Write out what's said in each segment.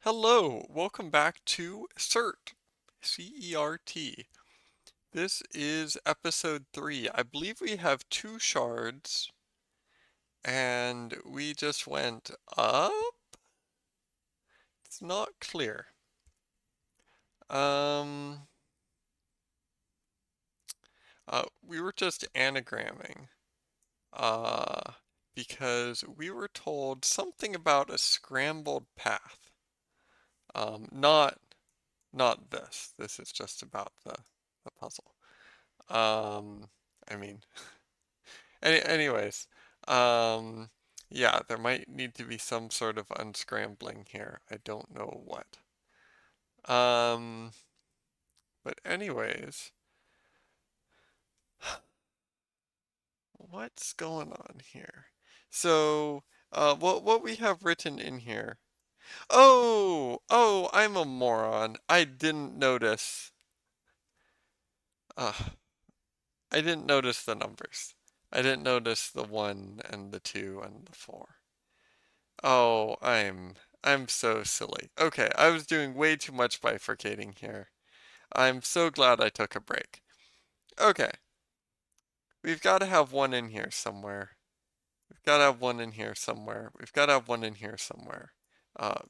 Hello, welcome back to CERT, C-E-R-T. This is episode 3. I believe we have 2 shards, and we just went up? It's not clear. Um, we were just anagramming, uh, because we were told something about a scrambled path. Not this. This is just about the puzzle. Um, I mean, anyways, um, yeah, there might need to be some sort of unscrambling here. I don't know what. Um, but anyways, what's going on here? So, what we have written in here? Oh, I'm a moron. I didn't notice. Uh, I didn't notice the numbers. I didn't notice the 1 and the 2 and the 4. Oh, I'm so silly. Okay, I was doing way too much bifurcating here. I'm so glad I took a break. Okay, we've got to have 1 in here somewhere. We've got to have 1 in here somewhere. We've got to have 1 in here somewhere.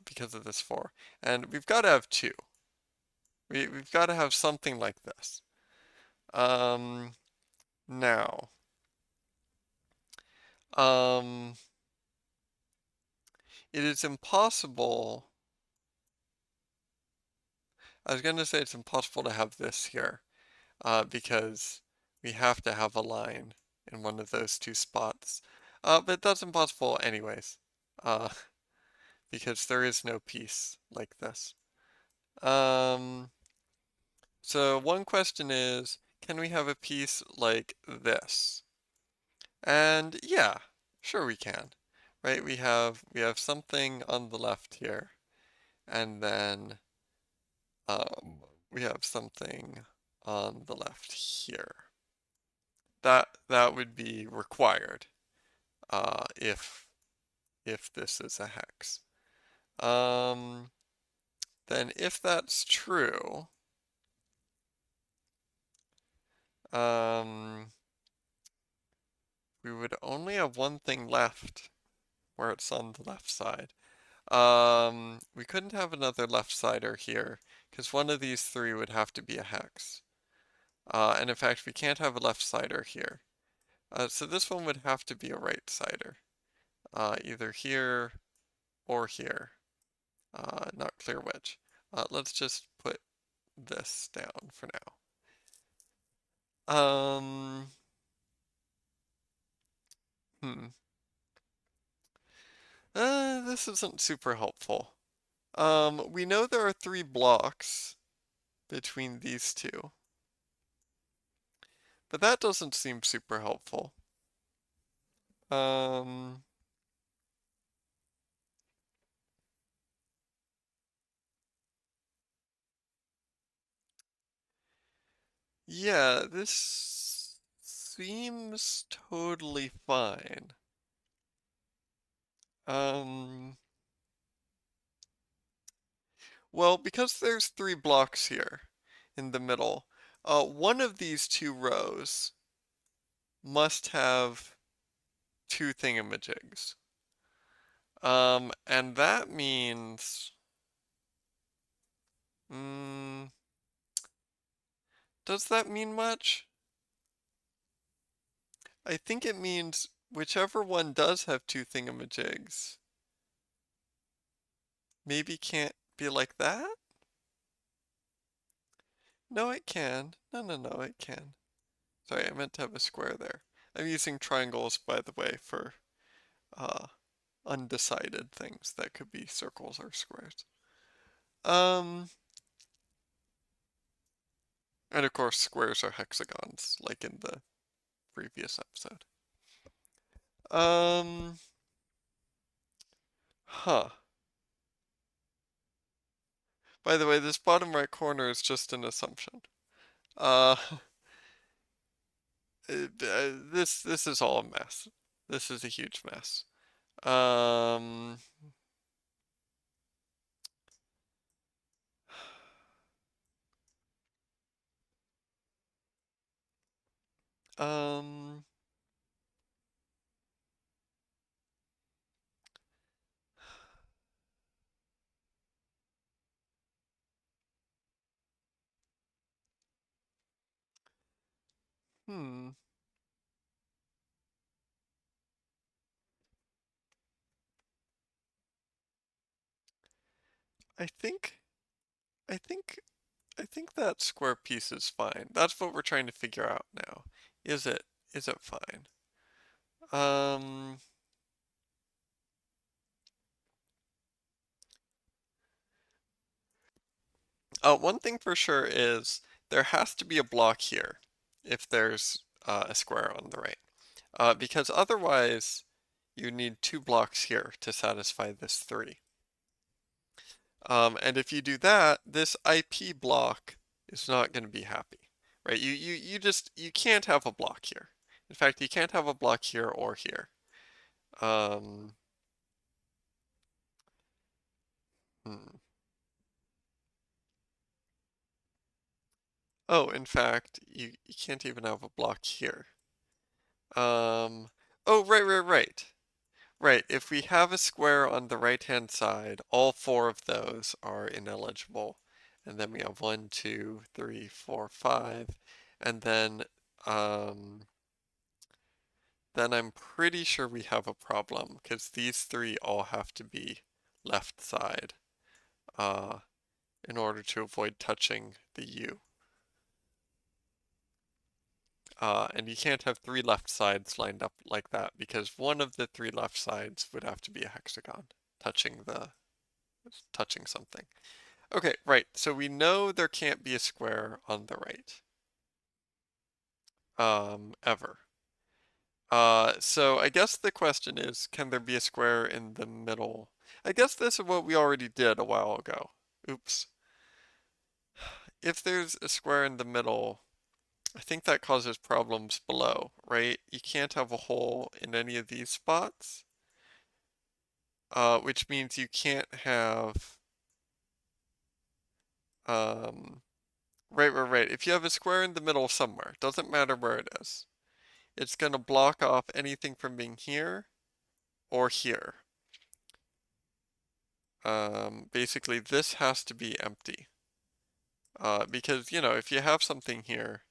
Because of this 4. And we've got to have 2. We've got to have something like this. Um, now, um, it is impossible. I was going to say it's impossible to have this here. Because we have to have a line in one of those 2 spots. But that's impossible anyways, uh, because there is no piece like this. Um, so one question is, can we have a piece like this? And yeah, sure we can. Right? We have something on the left here, and then we have something on the left here. That would be required if this is a hex. Um, then if that's true, um, we would only have one thing left where it's on the left side. We couldn't have another left-sider here because one of these 3 would have to be a hex. And in fact, we can't have a left-sider here. So this one would have to be a right-sider, either here or here. Not clear which. Let's just put this down for now. Hmm. This isn't super helpful. We know there are 3 blocks between these 2, but that doesn't seem super helpful. Um, yeah, this seems totally fine. Um, well, because there's 3 blocks here in the middle, one of these 2 rows must have 2 thingamajigs. And that means, mm, does that mean much? I think it means whichever one does have 2 thingamajigs maybe can't be like that? No, it can. No, it can. Sorry, I meant to have a square there. I'm using triangles, by the way, for uh, undecided things that could be circles or squares. Um, and of course, squares are hexagons, like in the previous episode. Um, huh. By the way, this bottom right corner is just an assumption. Uh, this is all a mess. This is a huge mess. Um, Um, hmm. I think, I think, I think that square piece is fine. That's what we're trying to figure out now. Is it, is it fine? Um, One thing for sure is there has to be a block here if there's a square on the right. Because otherwise you need two blocks here to satisfy this three. And if you do that, this IP block is not going to be happy, right? You can't have a block here. In fact, you can't have a block here or here. Um, hmm. Oh, in fact, you can't even have a block here. Oh, right. Right, if we have a square on the right-hand side, all four of those are ineligible. And then we have 1, 2, 3, 4, 5. And um, then I'm pretty sure we have a problem because these three all have to be left side uh, in order to avoid touching the U. And you can't have three left sides lined up like that because one of the three left sides would have to be a hexagon touching something. Okay, right. So we know there can't be a square on the right. Ever. So I guess the question is, can there be a square in the middle? I guess this is what we already did a while ago. Oops. If there's a square in the middle, I think that causes problems below, right? You can't have a hole in any of these spots, which means you can't have, um, right. If you have a square in the middle somewhere, doesn't matter where it is. It's going to block off anything from being here or here. Basically, this has to be empty. Because, you know, if you have something here,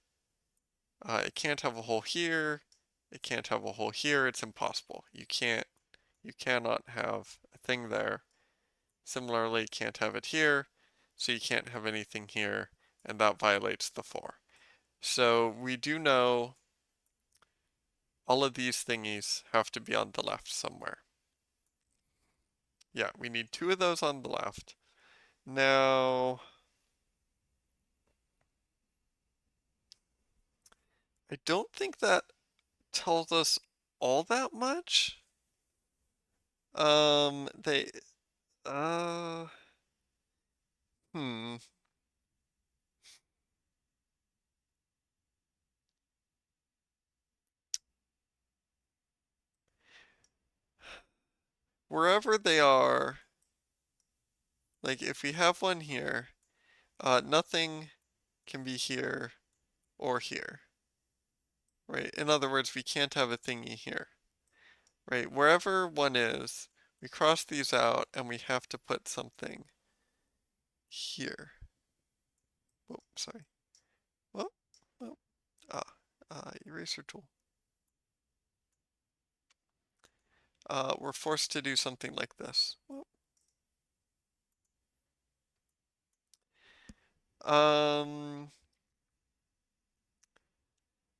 it can't have a hole here, it can't have a hole here, it's impossible. You cannot have a thing there. Similarly, you can't have it here, so you can't have anything here, and that violates the 4. So we do know all of these thingies have to be on the left somewhere. Yeah, we need 2 of those on the left. Now, I don't think that tells us all that much. They, uh, hmm. Wherever they are, like if we have one here, nothing can be here or here, right? In other words, we can't have a thingy here, right? Wherever one is, we cross these out and we have to put something here. Whoa, sorry. Whoa, whoa. Eraser tool. We're forced to do something like this. Whoa. Um,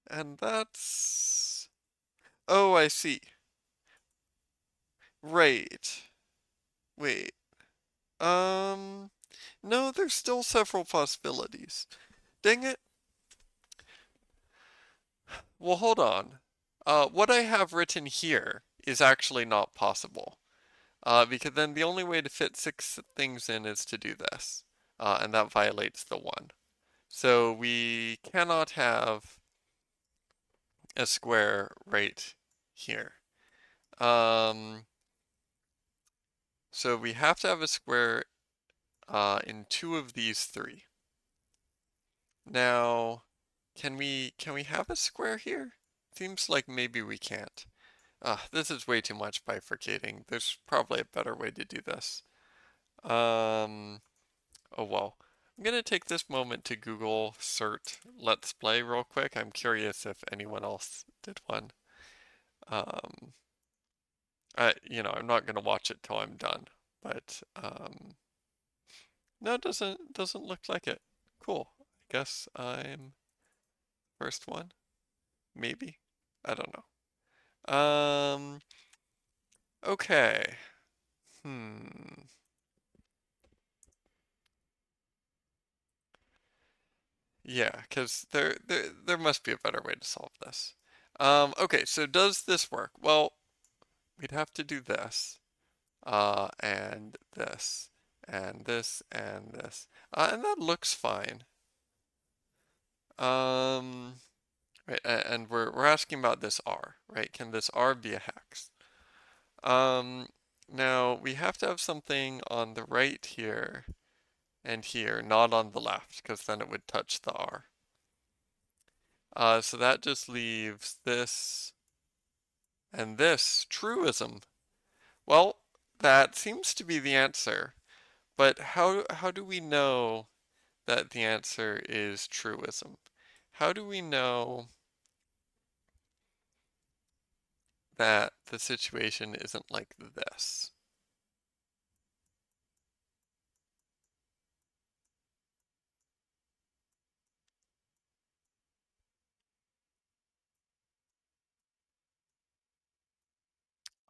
and that's, oh, I see. Right. Wait. Um, no, there's still several possibilities. Dang it. Well, hold on. What I have written here is actually not possible. Because then the only way to fit 6 things in is to do this. And that violates the 1. So we cannot have a square right here. Um, so we have to have a square in 2 of these 3. Now, can we have a square here? seems like maybe we can't. This is way too much bifurcating. There's probably a better way to do this. Um, oh well. I'm gonna take this moment to Google CERT Let's Play real quick. I'm curious if anyone else did one. Um, I'm not gonna watch it till I'm done, but no, it doesn't look like it. Cool. I guess I'm first one, maybe. I don't know. Okay. Hmm. Yeah, because there must be a better way to solve this. Okay, so does this work? Well, we'd have to do this, and this, and this, and this, and that looks fine. Um, right, and we're asking about this R, right? Can this R be a hex? Um, Now we have to have something on the right here and here, not on the left, because then it would touch the R. So that just leaves this and this truism. Well, that seems to be the answer, but how do we know that the answer is truism? How do we know that the situation isn't like this?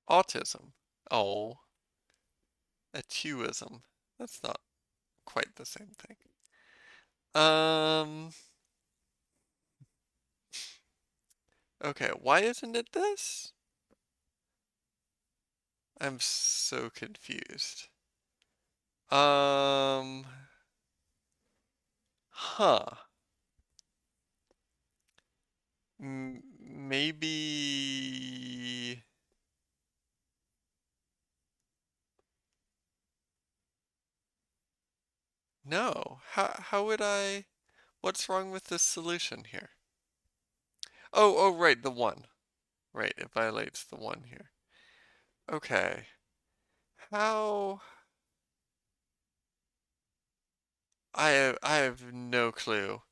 Autism. Oh, a tuism. That's not quite the same thing. Um, okay, why isn't it this? I'm so confused. Um, huh. Maybe. No. How would I? What's wrong with this solution here? Oh, right, the one. Right, it violates the one here. Okay. How? I have no clue.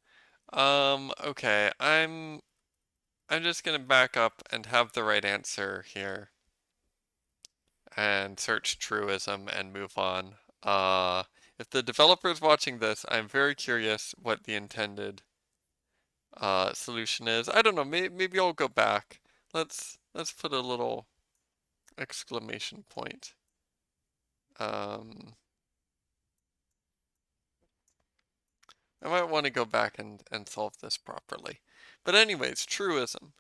Okay. I'm just gonna back up and have the right answer here and search truism and move on. If the developer is watching this, I'm very curious what the intended solution is. I don't know. Maybe I'll go back. Let's put a little exclamation point. I might want to go back and solve this properly. But anyways, truism.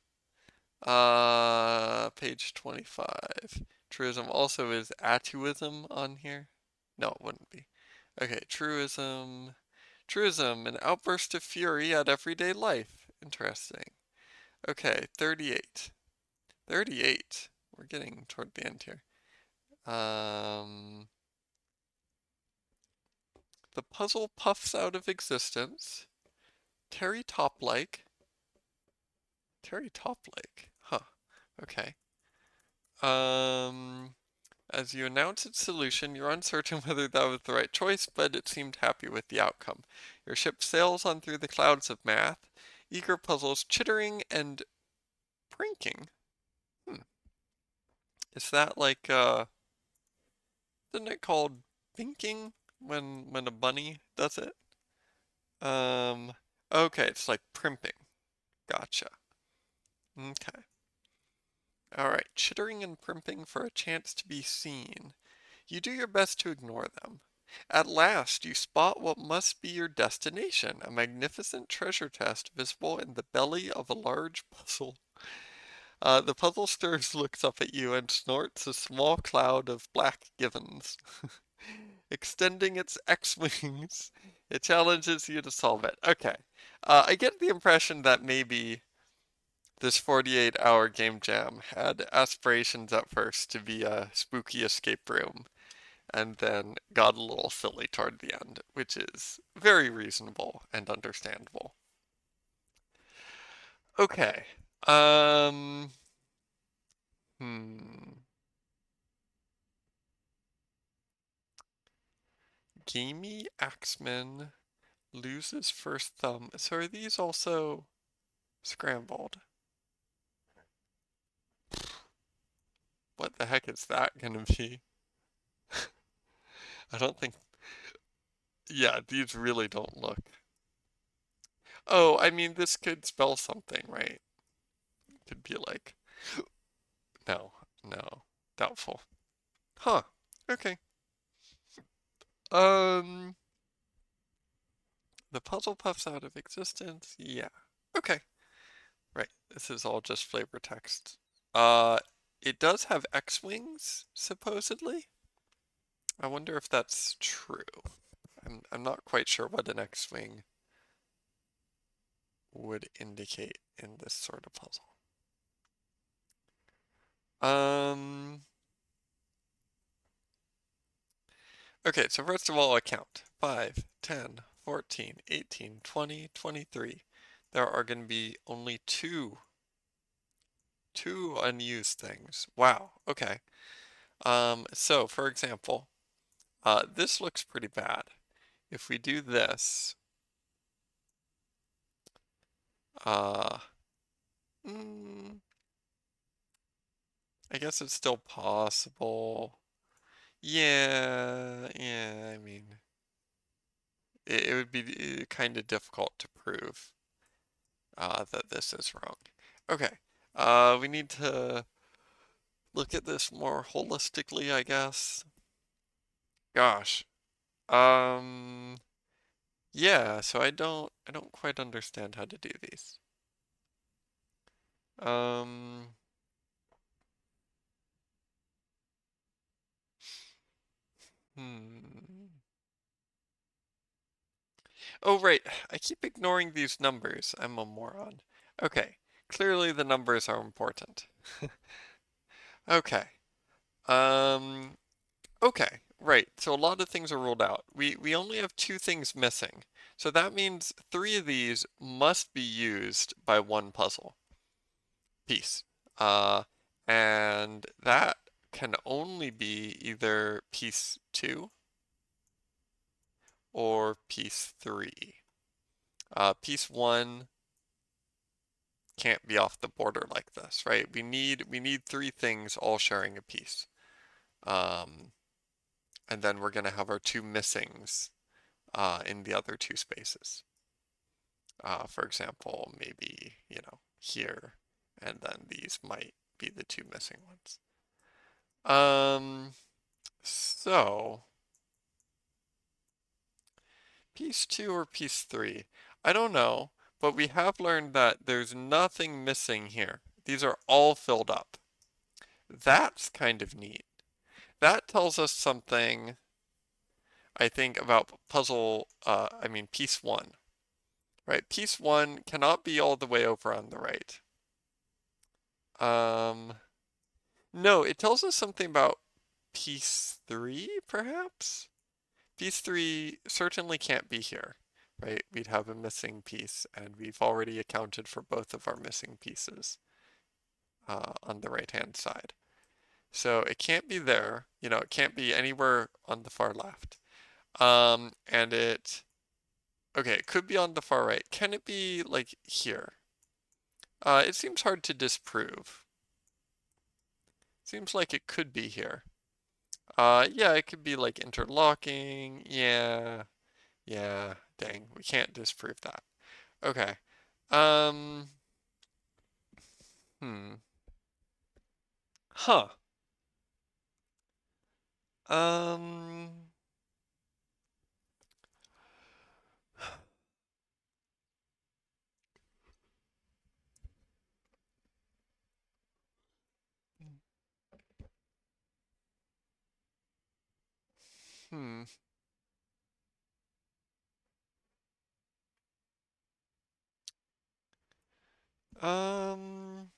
Page 25. Truism also is atuism on here. No, it wouldn't be. Okay, truism. Truism, an outburst of fury at everyday life. Interesting. Okay, 38. 38. We're getting toward the end here. The puzzle puffs out of existence. Terry Toplake. Terry Toplake. Huh. Okay. As you announce its solution, you're uncertain whether that was the right choice, but it seemed happy with the outcome. Your ship sails on through the clouds of math, eager puzzles chittering and pranking. Hmm. Is that like, isn't it called binking when a bunny does it? Um, okay, it's like primping. Gotcha. Okay. Alright, chittering and primping for a chance to be seen. You do your best to ignore them. At last, you spot what must be your destination, a magnificent treasure chest visible in the belly of a large puzzle. The puzzle stirs, looks up at you, and snorts a small cloud of black givens. Extending its X-wings, it challenges you to solve it. Okay. I get the impression that maybe this 48-hour game jam had aspirations at first to be a spooky escape room, and then got a little silly toward the end, which is very reasonable and understandable. Okay. Um, hmm. Gamey Axeman loses first thumb. So are these also scrambled? What the heck is that gonna be? I don't think. Yeah, these really don't look. Oh, I mean, this could spell something, right? Could be like, no, no, doubtful. Huh. Okay. Um, the puzzle puffs out of existence. Yeah. Okay. Right. This is all just flavor text. Uh, it does have X-wings, supposedly. I wonder if that's true. I'm not quite sure what an X-wing would indicate in this sort of puzzle. Um, okay, so first of all, I count 5, 10, 14, 18, 20, 23. There are going to be only two unused things. Wow, okay. So for example, this looks pretty bad. If we do this, uh, mm, I guess it's still possible. Yeah, yeah, I mean, it would be kind of difficult to prove that this is wrong. Okay, we need to look at this more holistically, I guess. Gosh, um, yeah, so I don't quite understand how to do these. Um, hmm. Oh, right, I keep ignoring these numbers. I'm a moron. Okay, clearly the numbers are important. Okay. Um, okay, right. So a lot of things are ruled out. We only have two things missing. So that means three of these must be used by one puzzle piece. Uh, and that can only be either piece two or piece three. Piece one can't be off the border like this, right? We need three things all sharing a piece. Um, and then we're gonna have our two missings in the other two spaces. For example, maybe, here, and then these might be the two missing ones. So, piece two or piece three? I don't know, but we have learned that there's nothing missing here. These are all filled up. That's kind of neat. That tells us something, I think, about piece one, right? Piece one cannot be all the way over on the right. Um, no, it tells us something about piece three, perhaps? Piece three certainly can't be here, right? We'd have a missing piece, and we've already accounted for both of our missing pieces on the right-hand side. So it can't be there, it can't be anywhere on the far left. And okay, it could be on the far right. Can it be like here? It seems hard to disprove. Seems like it could be here. Yeah, it could be like interlocking. Yeah, yeah, dang, we can't disprove that. Okay. Um, hmm. Huh. Um, hmm. Um,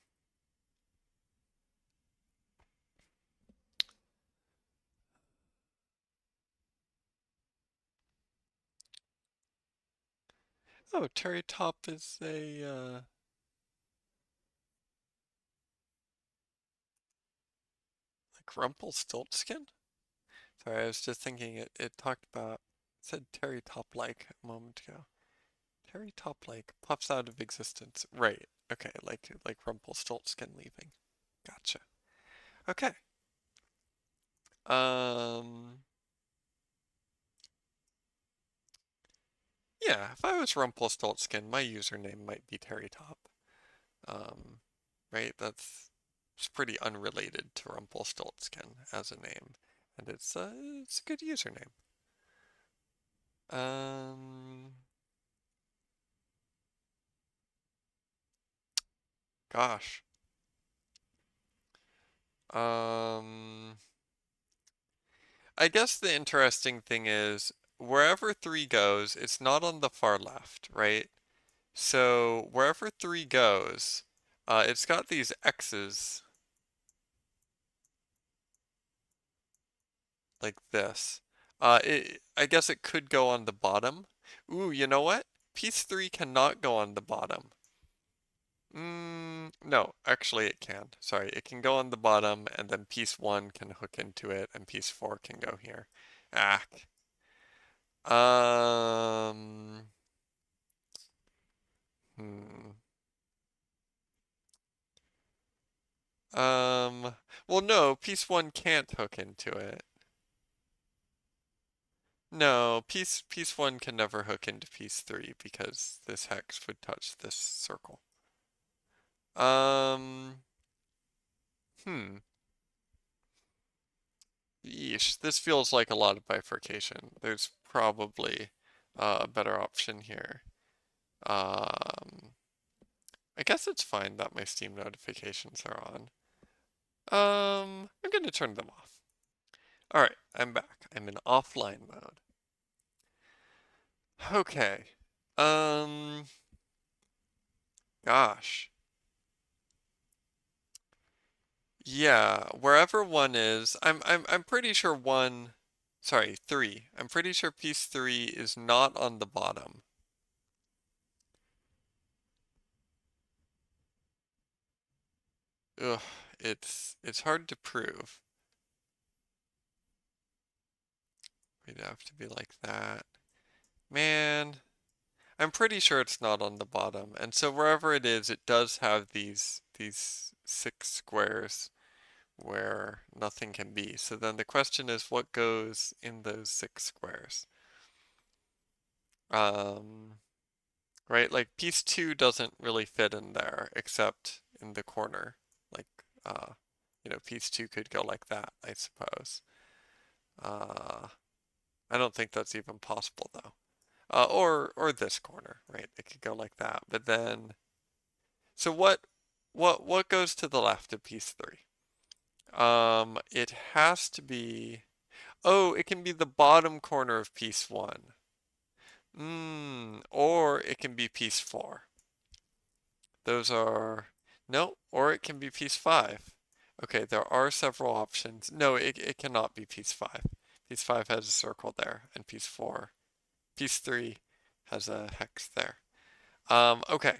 oh, Terry Top is a, like Rumpelstiltskin? Sorry, I was just thinking it talked about, it said Terry Top-like a moment ago. Terry Top-like pops out of existence. Right. Okay, like Rumpelstiltskin leaving. Gotcha. Okay. Um, yeah, if I was Rumpelstiltskin, my username might be Terry Top. Um, right? It's pretty unrelated to Rumpelstiltskin as a name, and it's a good username. Um, gosh. Um, I guess the interesting thing is wherever 3 goes, it's not on the far left, right? So wherever 3 goes, it's got these X's like this. I guess it could go on the bottom. Ooh, you know what? Piece 3 cannot go on the bottom. No, actually it can. Sorry, it can go on the bottom and then piece 1 can hook into it and piece 4 can go here. Ah. Um, hmm. Well no, piece 1 can't hook into it. No, piece 1 can never hook into piece 3 because this hex would touch this circle. Um, hmm. Yeesh, this feels like a lot of bifurcation. There's probably a better option here. I guess it's fine that my Steam notifications are on. I'm gonna turn them off. Alright, I'm back. I'm in offline mode. Okay. Um, gosh. Yeah, wherever 1 is, I'm pretty sure 1, sorry, 3. I'm pretty sure piece 3 is not on the bottom. Ugh, it's hard to prove. We'd have to be like that. Man, I'm pretty sure it's not on the bottom. And so wherever it is, it does have these 6 squares where nothing can be. So then the question is what goes in those 6 squares? Um, right? Like piece 2 doesn't really fit in there except in the corner. Like, piece 2 could go like that, I suppose. Uh, I don't think that's even possible though. Or this corner, right? It could go like that. But then, so what goes to the left of piece 3? It has to be, oh, it can be the bottom corner of piece 1. Or it can be piece 4. Those are, no, or it can be piece 5. Okay, there are several options. No, it cannot be piece 5. Piece 5 has a circle there, and piece 3 has a hex there. Okay,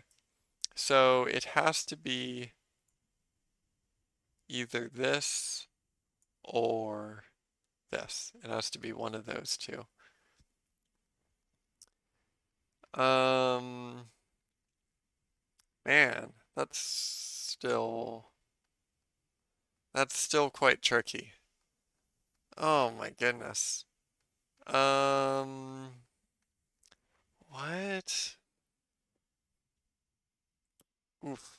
so it has to be either this or this. It has to be one of those two. Um, man, that's still quite tricky. Oh my goodness. Um, what? Oof.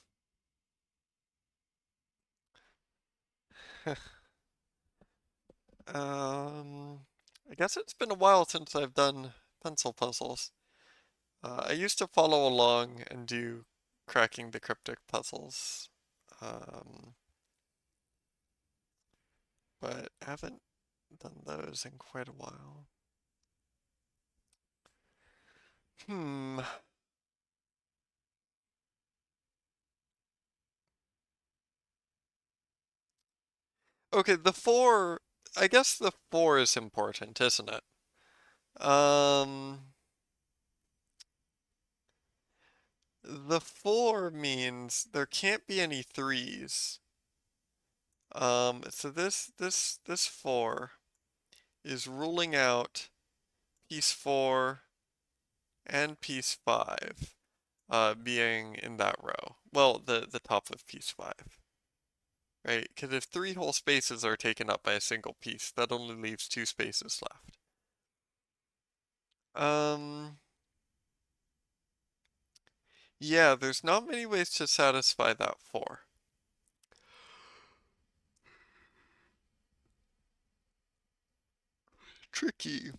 I guess it's been a while since I've done pencil puzzles. I used to follow along and do cracking the cryptic puzzles, um, but haven't done those in quite a while. Hmm. Okay, I guess the 4 is important, isn't it? Um, the 4 means there can't be any 3s. So this 4 is ruling out piece 4 and piece 5 being in that row. Well, the top of piece 5, right? Because if 3 whole spaces are taken up by a single piece, that only leaves 2 spaces left. Um, yeah, there's not many ways to satisfy that 4. Tricky.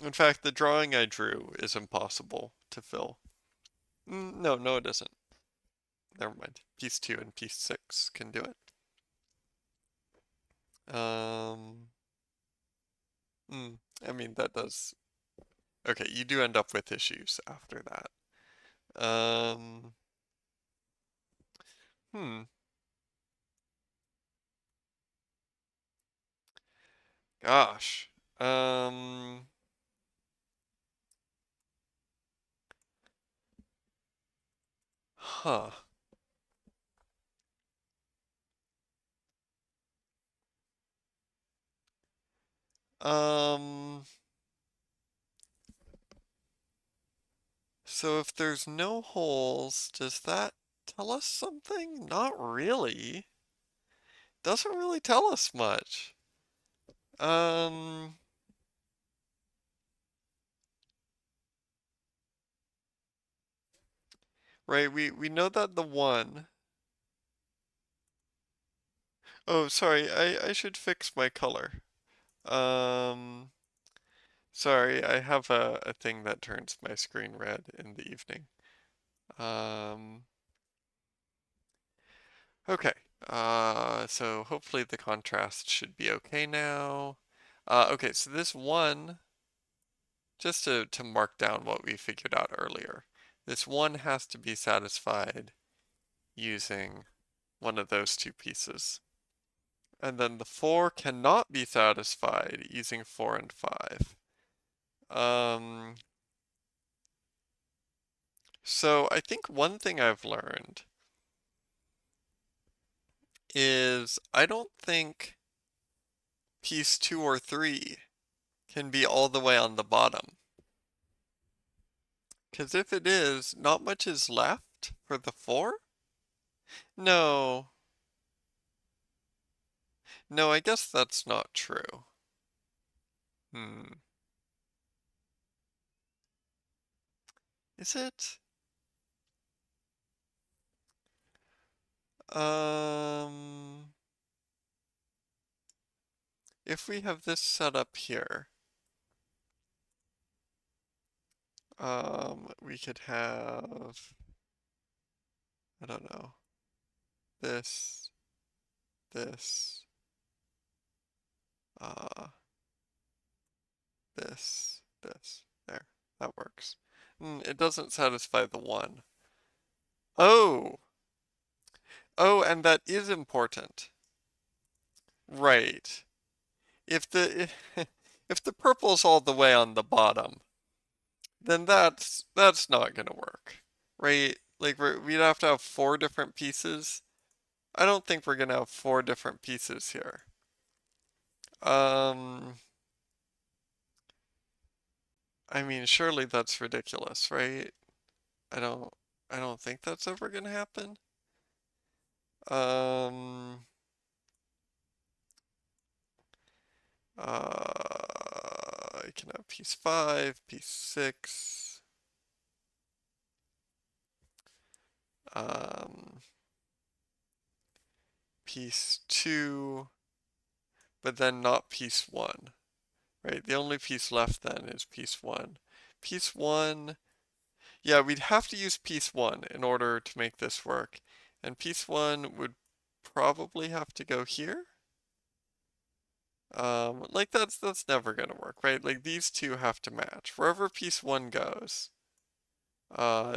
In fact, the drawing I drew is impossible to fill. No, no, it isn't. Never mind. Piece 2 and piece 6 can do it. Um, hmm, I mean, that does. Okay, you do end up with issues after that. Um, hmm, gosh. Um, huh. Um, so if there's no holes, does that tell us something? Not really. Doesn't really tell us much. Um, right, we know that the 1. Oh, sorry, I should fix my color. Um, sorry, I have a thing that turns my screen red in the evening. Um, okay. So hopefully the contrast should be okay now. Okay, so this 1, just to mark down what we figured out earlier, this 1 has to be satisfied using one of those 2 pieces. And then the 4 cannot be satisfied using 4 and 5. Um, so I think one thing I've learned is I don't think piece 2 or 3 can be all the way on the bottom. Because if it is, not much is left for the 4? No. No, I guess that's not true. Hmm. Is it? Um, if we have this set up here, we could have, I don't know, this, this, uh, this. There, that works. It doesn't satisfy the 1. Oh! Oh, and that is important. Right. If the if the purple's all the way on the bottom, then that's not gonna work. Right? Like we'd have to have 4 different pieces. I don't think we're gonna have 4 different pieces here. Um, I mean, surely that's ridiculous, right? I don't I don't think that's ever gonna happen. Um, I can have piece 5, piece 6, um, piece 2, but then not piece 1, right? The only piece left then is piece 1. Piece 1, yeah, we'd have to use piece 1 in order to make this work. And piece 1 would probably have to go here. Like that's never gonna work, right? Like these 2 have to match. Wherever piece 1 goes,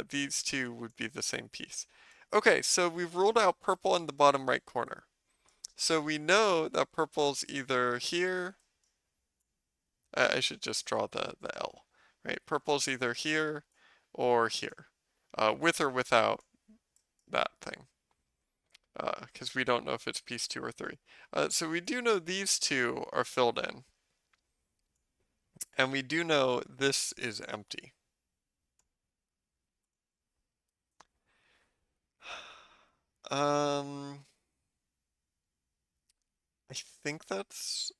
these 2 would be the same piece. Okay, so we've ruled out purple in the bottom right corner. So we know that purple's either here, I should just draw the L, right? Purple's either here or here, with or without that thing. because we don't know if it's piece 2 or 3. So we do know these two are filled in, and we do know this is empty. I think that's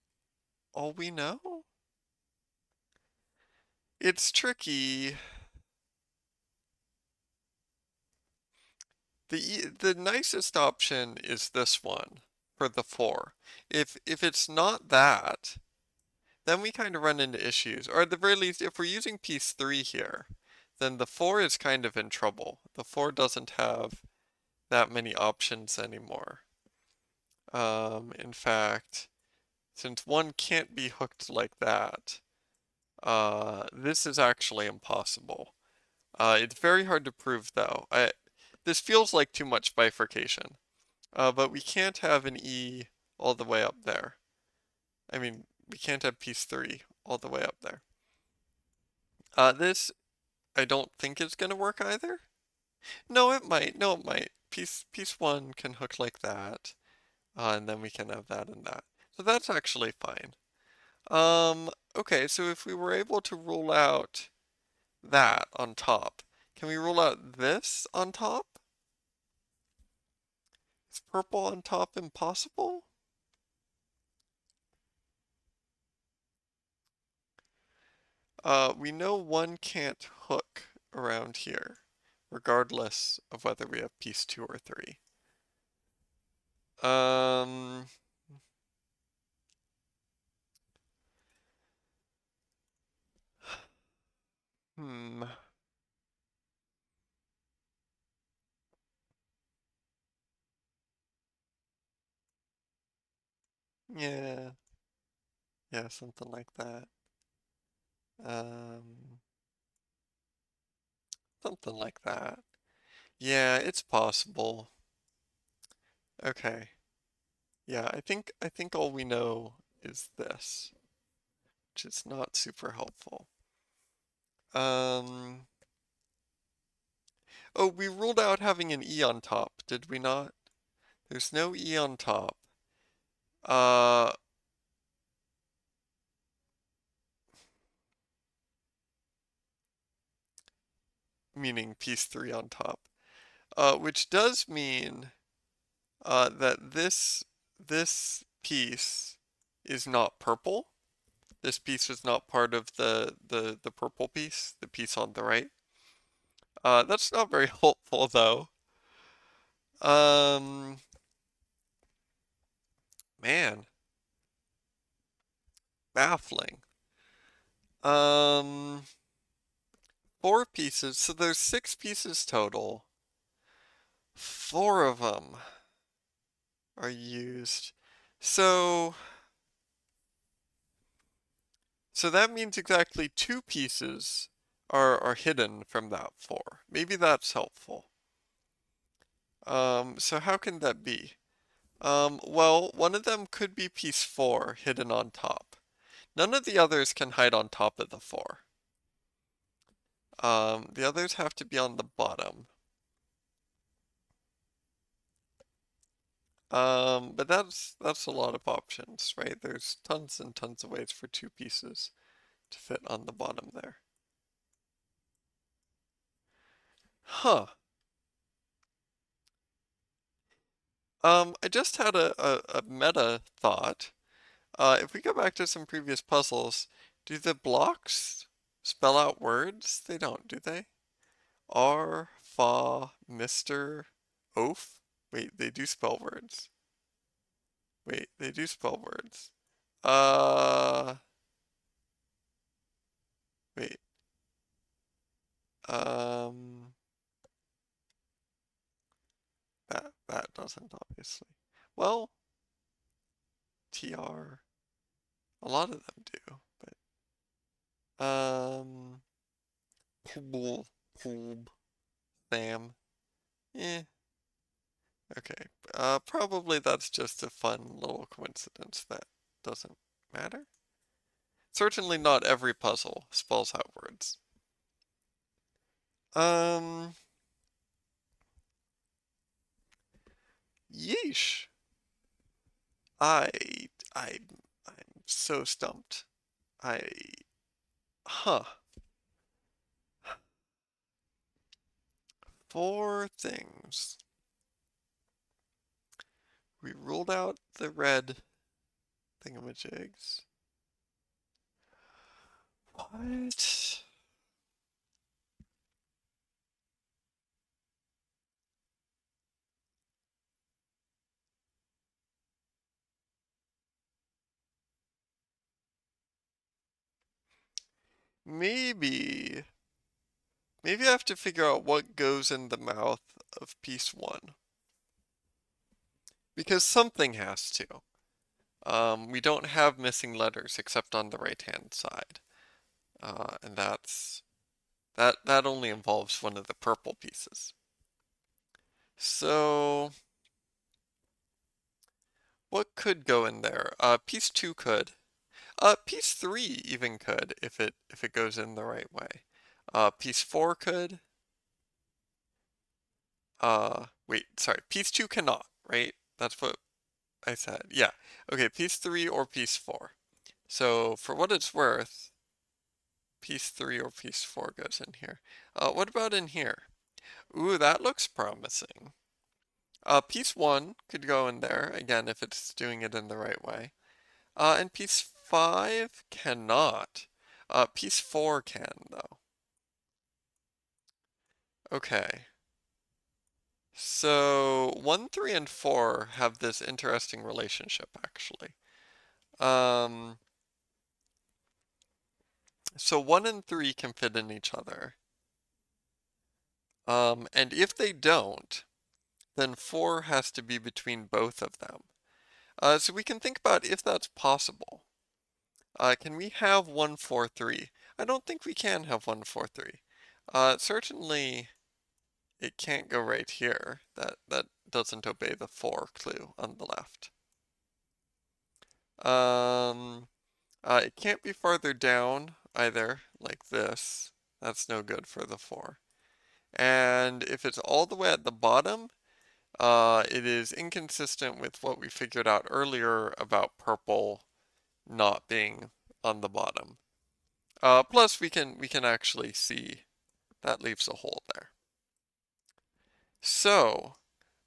all we know. It's tricky. The nicest option is this one for the 4. If it's not that, then we kind of run into issues. Or at the very least, if we're using piece 3 here, then the 4 is kind of in trouble. The 4 doesn't have that many options anymore. In fact, since 1 can't be hooked like that, this is actually impossible. It's very hard to prove though. This feels like too much bifurcation. But we can't have an E all the way up there. I mean, we can't have piece 3 all the way up there. This, I don't think is gonna work either. No, it might. No, it might. Piece 1 can hook like that, and then we can have that and that. So that's actually fine. Okay, so if we were able to rule out that on top, can we rule out this on top? Is purple on top impossible? We know 1 can't hook around here, regardless of whether we have piece 2 or 3. Um, hmm. Yeah, yeah, something like that. Um, something like that. Yeah, it's possible. Okay. Yeah, I think all we know is this, which is not super helpful. Um, oh, we ruled out having an E on top, did we not? There's no E on top. Uh, Meaning piece 3 on top. Which does mean that this piece is not purple. This piece is not part of the purple piece, the piece on the right. That's not very helpful though. Um, Man, baffling. Um, 4 pieces, so there's 6 pieces total. 4 of them are used. So that means exactly 2 pieces are hidden from that 4. Maybe that's helpful. So how can that be? Well, one of them could be piece 4 hidden on top. None of the others can hide on top of the 4. The others have to be on the bottom. But that's a lot of options, right? There's tons and tons of ways for 2 pieces to fit on the bottom there. Huh. I just had a meta thought. If we go back to some previous puzzles, do the blocks spell out words? They don't, do they? R, fa, Mr, oaf? Wait, they do spell words. Wait, they do spell words. Uh, Wait. Um, that doesn't obviously. Well, TR, a lot of them do, but Pulb, Pulb, Sam. Eh, okay. Probably that's just a fun little coincidence that doesn't matter. Certainly not every puzzle spells out words. Um, Yeesh. I, I, I'm so stumped. I, huh. Four things. We ruled out the red thingamajigs. What? Maybe. Maybe I have to figure out what goes in the mouth of piece one. Because something has to. We don't have missing letters except on the right-hand side. And that only involves one of the purple pieces. So what could go in there? Piece two could. Piece three even could if it goes in the right way. Piece four could. Wait, sorry. Piece two cannot, right? That's what I said. Yeah. Okay, piece three or piece four. So for what it's worth, piece three or piece four goes in here. What about in here? Ooh, that looks promising. Piece one could go in there, again, if it's doing it in the right way. And piece five cannot. Piece four can, though. Okay. So, 1, 3, and 4 have this interesting relationship, actually. Um, so 1 and 3 can fit in each other. And if they don't, then 4 has to be between both of them. So we can think about if that's possible. Can we have 1, 4, 3? I don't think we can have 1, 4, 3. Certainly it can't go right here. That doesn't obey the 4 clue on the left. It can't be farther down either, like this. That's no good for the 4. And if it's all the way at the bottom, it is inconsistent with what we figured out earlier about purple not being on the bottom. Plus we can actually see that leaves a hole there. So,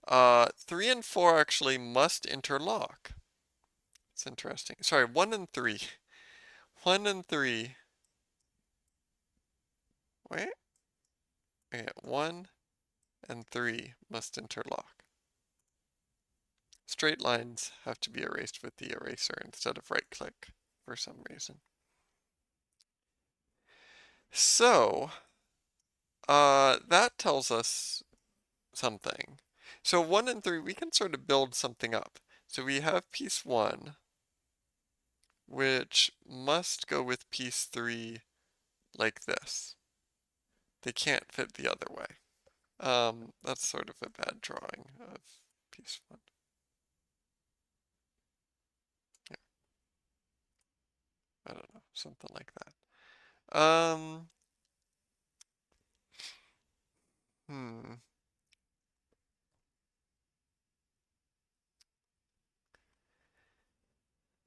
3 and 4 actually must interlock. It's interesting. Sorry, 1 and 3. 1 and 3. Wait. Okay, 1 and 3 must interlock. Straight lines have to be erased with the eraser instead of right click for some reason. So, that tells us something. So 1 and 3, we can sort of build something up. So we have piece 1, which must go with piece 3 like this. They can't fit the other way. That's sort of a bad drawing of piece 1. Yeah, I don't know, something like that. Hmm.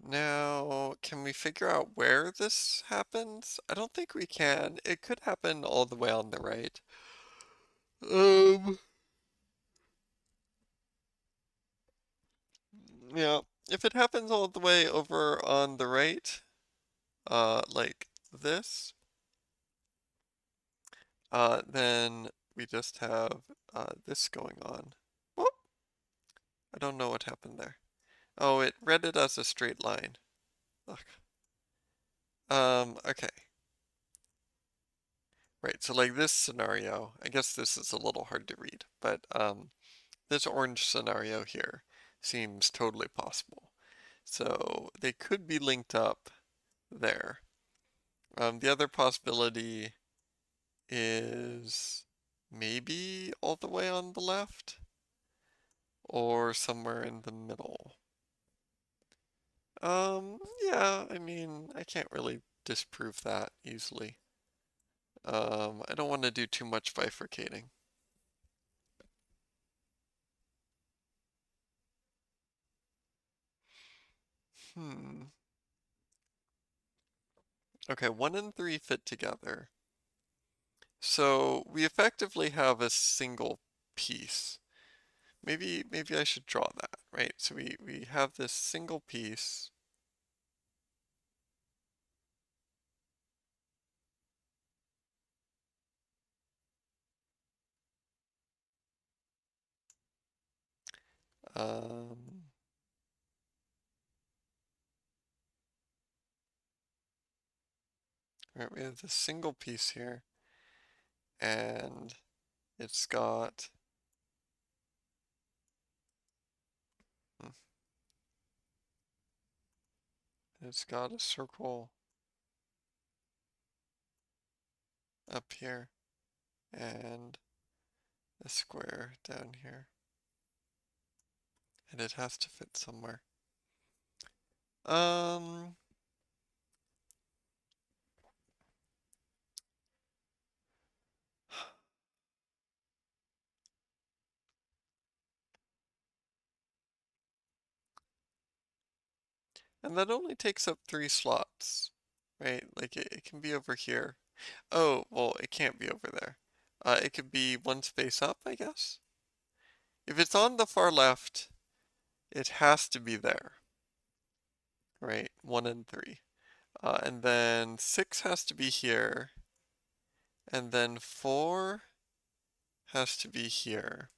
Now, can we figure out where this happens? I don't think we can. It could happen all the way on the right. Um, yeah, if it happens all the way over on the right, like this, then we just have this going on. Whoop! I don't know what happened there. Oh, it read it as a straight line. Ugh. Okay. Right, so like this scenario, I guess this is a little hard to read, but this orange scenario here seems totally possible. So they could be linked up there. The other possibility is maybe all the way on the left or somewhere in the middle. Yeah, I mean, I can't really disprove that easily. I don't want to do too much bifurcating. Hmm. Okay, 1 and 3 fit together. So we effectively have a single piece. Maybe I should draw that, right? So we have this single piece. Um, right, we have this single piece here, and it's got hmm, it's got a circle up here and a square down here, and it has to fit somewhere. Um, and that only takes up 3 slots, right? Like it can be over here. Oh, well, it can't be over there. It could be one space up, I guess. If it's on the far left, it has to be there, right? 1 and 3. And then 6 has to be here, and then 4 has to be here.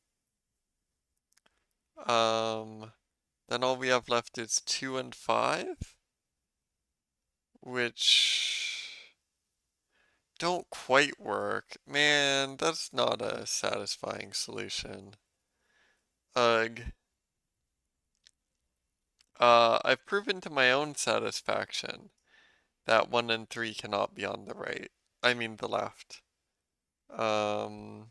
Then all we have left is 2 and 5, which don't quite work. Man, that's not a satisfying solution. Ugh. I've proven to my own satisfaction that 1 and 3 cannot be on the right. I mean the left. Now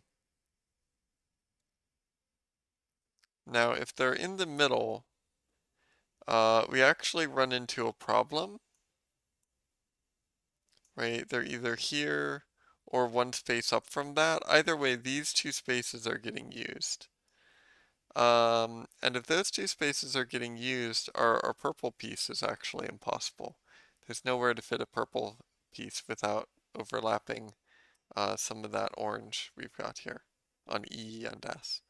if they're in the middle, we actually run into a problem, right? They're either here or one space up from that. Either way, these 2 spaces are getting used. And if those 2 spaces are getting used, our purple piece is actually impossible. There's nowhere to fit a purple piece without overlapping some of that orange we've got here on E and S.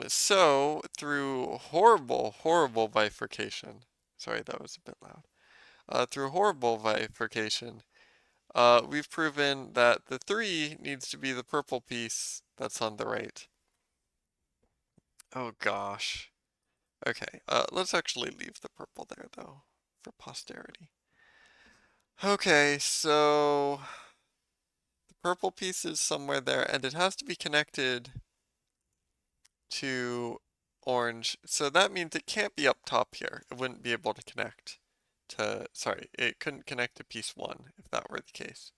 So through horrible, horrible bifurcation, sorry, that was a bit loud. Through horrible bifurcation, we've proven that the 3 needs to be the purple piece that's on the right. Oh gosh. Okay, let's actually leave the purple there though, for posterity. Okay, so the purple piece is somewhere there, and it has to be connected to orange. So that means it can't be up top here. It wouldn't be able to connect to, sorry, it couldn't connect to piece 1 if that were the case.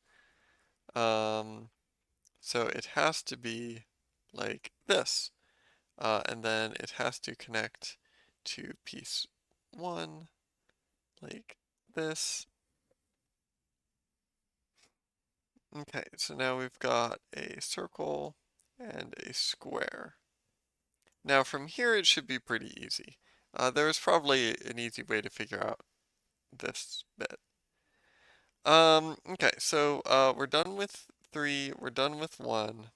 So it has to be like this. And then it has to connect to piece 1 like this. Okay, so now we've got a circle and a square. Now from here it should be pretty easy. There is probably an easy way to figure out this bit. Okay, so we're done with 3, we're done with 1.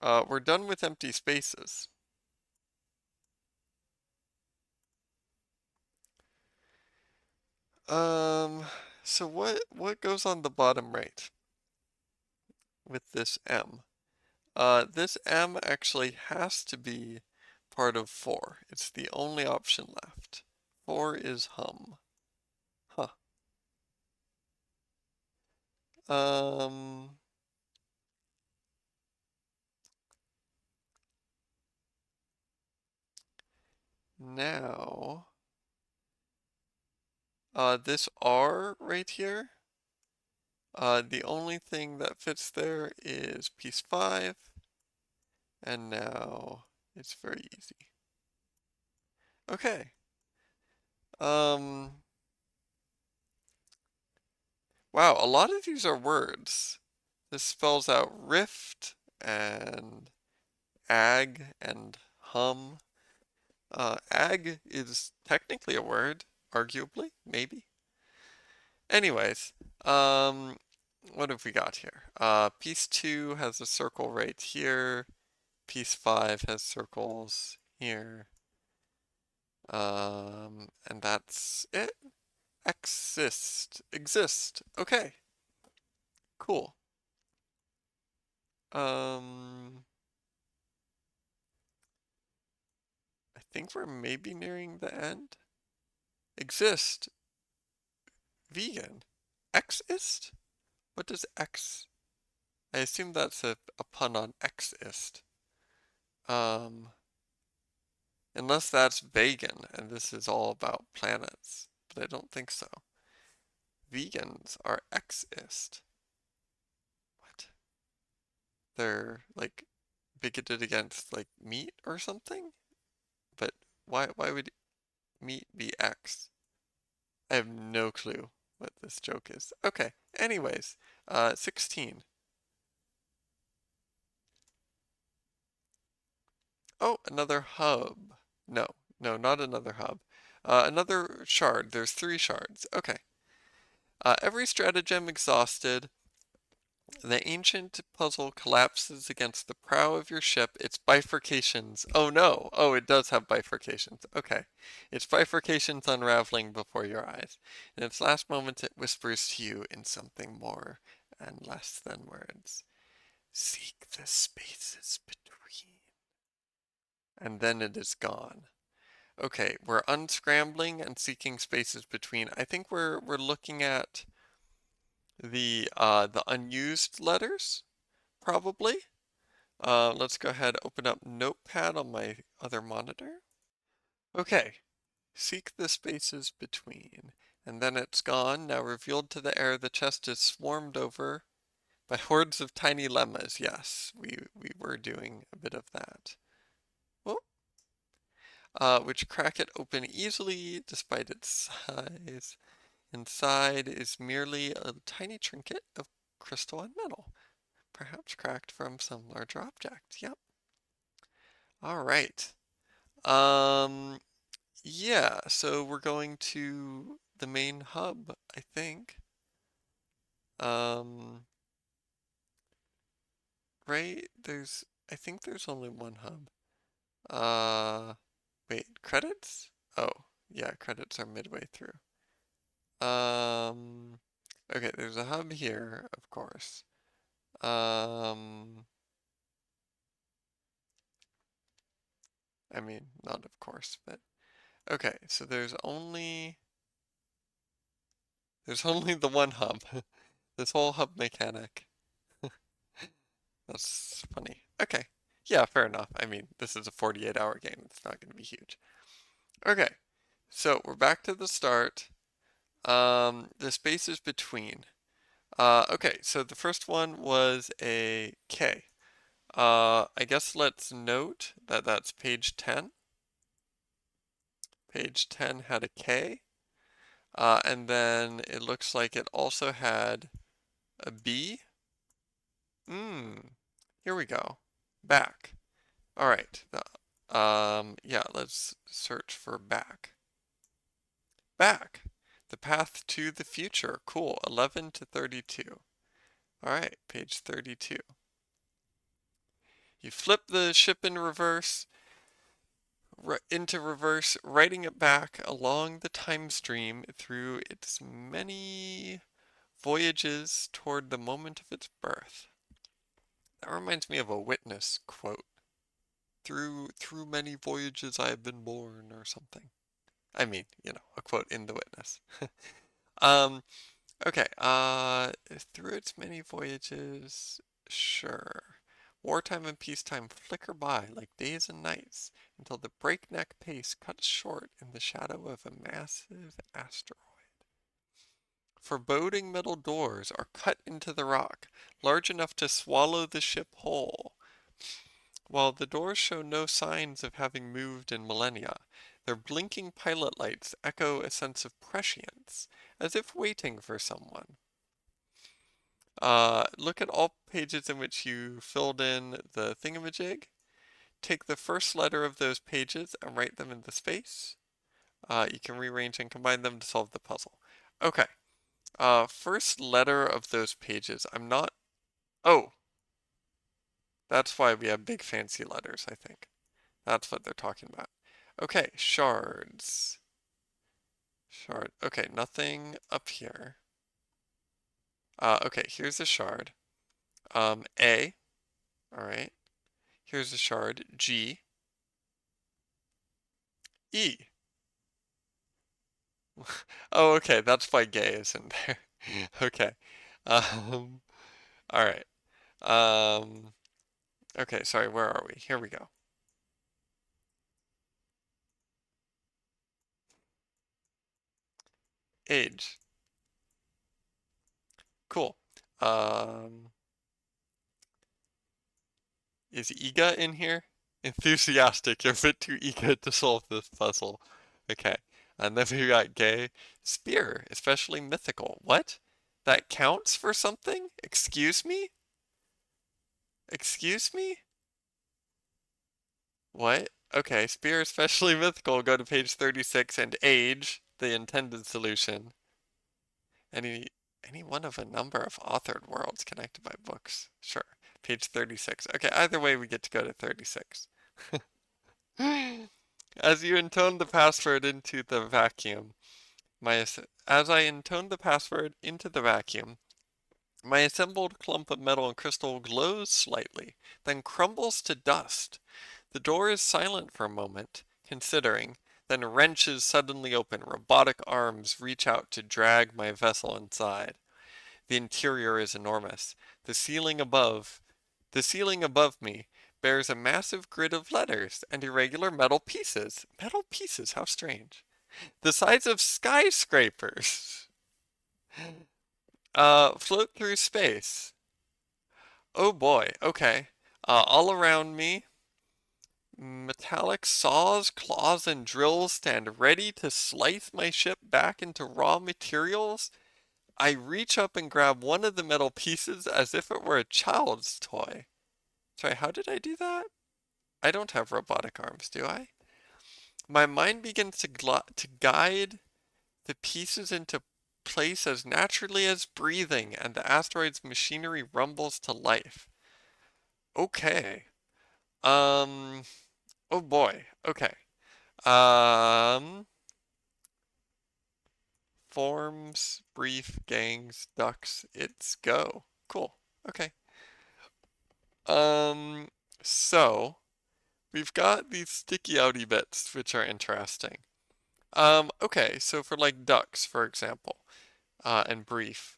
We're done with empty spaces. Um, so what goes on the bottom right with this M? This M actually has to be part of 4. It's the only option left. 4 is hum. Huh. Um, Now, this R right here, the only thing that fits there is piece 5, and now it's very easy. Okay. Wow, a lot of these are words. This spells out rift and ag and hum. Ag is technically a word, arguably, maybe. Anyways, um, what have we got here? Piece 2 has a circle right here. Piece 5 has circles here. And that's it. Exist. Okay, cool. I think we're maybe nearing the end. Exist. Vegan. Exist? What does X? I assume that's a pun on Exist. Um, unless that's vegan and this is all about planets, but I don't think so. Vegans are Exist. What? They're like bigoted against like meat or something? But why would meat be X? I have no clue what this joke is. Okay, anyways, 16. Oh, another hub. No, no, not another hub. Another shard. There's 3 shards. Okay. Every stratagem exhausted, the ancient puzzle collapses against the prow of your ship. Its bifurcations. Oh no. Oh, it does have bifurcations. Okay. Its bifurcations unraveling before your eyes. In its last moments, it whispers to you in something more and less than words. Seek the spaces between. And then it is gone. Okay, we're unscrambling and seeking spaces between. I think we're looking at the unused letters, probably. Let's go ahead, open up Notepad on my other monitor. Okay, seek the spaces between. And then it's gone. Now revealed to the air, the chest is swarmed over by hordes of tiny lemmas. Yes, we were doing a bit of that. Whoop. Which crack it open easily despite its size. Inside is merely a tiny trinket of crystal and metal, perhaps cracked from some larger object. Yep. All right. Um, yeah, so we're going to the main hub, I think. Um, right? I think there's only one hub. Wait, credits? Oh, yeah, credits are midway through. Um, okay, there's a hub here, of course. I mean, not of course, but okay, so there's only the one hub. This whole hub mechanic. That's funny. Okay. Yeah, fair enough. I mean, this is a 48-hour game. It's not going to be huge. Okay. So, we're back to the start. The spaces between. Okay, so the first one was a K. I guess let's note that that's page 10. Page 10 had a K. And then it looks like it also had a B. Here we go. Back. All right. Yeah, let's search for back. Back. The path to the future. Cool. 11 to 32. All right, page 32. You flip the ship in reverse, into reverse, writing it back along the time stream through its many voyages toward the moment of its birth. That reminds me of a Witness quote. Through many voyages I have been born, or something. I mean, a quote in The Witness. Um, okay, through its many voyages, sure. Wartime and peacetime flicker by like days and nights until the breakneck pace cuts short in the shadow of a massive asteroid. Foreboding metal doors are cut into the rock, large enough to swallow the ship whole. While the doors show no signs of having moved in millennia, their blinking pilot lights echo a sense of prescience, as if waiting for someone. Look at all pages in which you filled in the thingamajig. take the first letter of those pages and write them in the space. You can rearrange and combine them to solve the puzzle. Okay. First letter of those pages. I'm not. Oh, that's why we have big fancy letters, I think. That's what they're talking about. Okay, shards. Shard. Okay, nothing up here. Okay, here's a shard. A. All right. Here's a shard. G. E. Oh, okay, that's why gay is in there. Okay. Um, all right. Um, okay, sorry, where are we? Here we go. Age. Cool. Um, is Iga in here? Enthusiastic. You're a bit too eager to solve this puzzle. Okay. And then we got gay. Spear, especially mythical. What? That counts for something? Excuse me? Excuse me? What? Okay, spear, especially mythical. Go to page 36 and age, the intended solution. Any any one of a number of authored worlds connected by books. Sure. Page 36. Okay, either way we get to go to 36. As you intone the password into the vacuum, as I intone the password into the vacuum, my assembled clump of metal and crystal glows slightly, then crumbles to dust. The door is silent for a moment, considering, then wrenches suddenly open. Robotic arms reach out to drag my vessel inside. The interior is enormous. The ceiling above me bears a massive grid of letters and irregular metal pieces. Metal pieces, how strange. The size of skyscrapers. Float through space. Oh boy, okay. All around me, metallic saws, claws, and drills stand ready to slice my ship back into raw materials. I reach up and grab one of the metal pieces as if it were a child's toy. Sorry, how did I do that? I don't have robotic arms, do I? My mind begins to guide the pieces into place as naturally as breathing, and the asteroid's machinery rumbles to life. Okay. Um, oh boy. Okay. Um, forms, brief, gangs, ducks, it's go. Cool. Okay. Um, so we've got these sticky outy bits, which are interesting. Okay, so for like ducks, for example, and brief,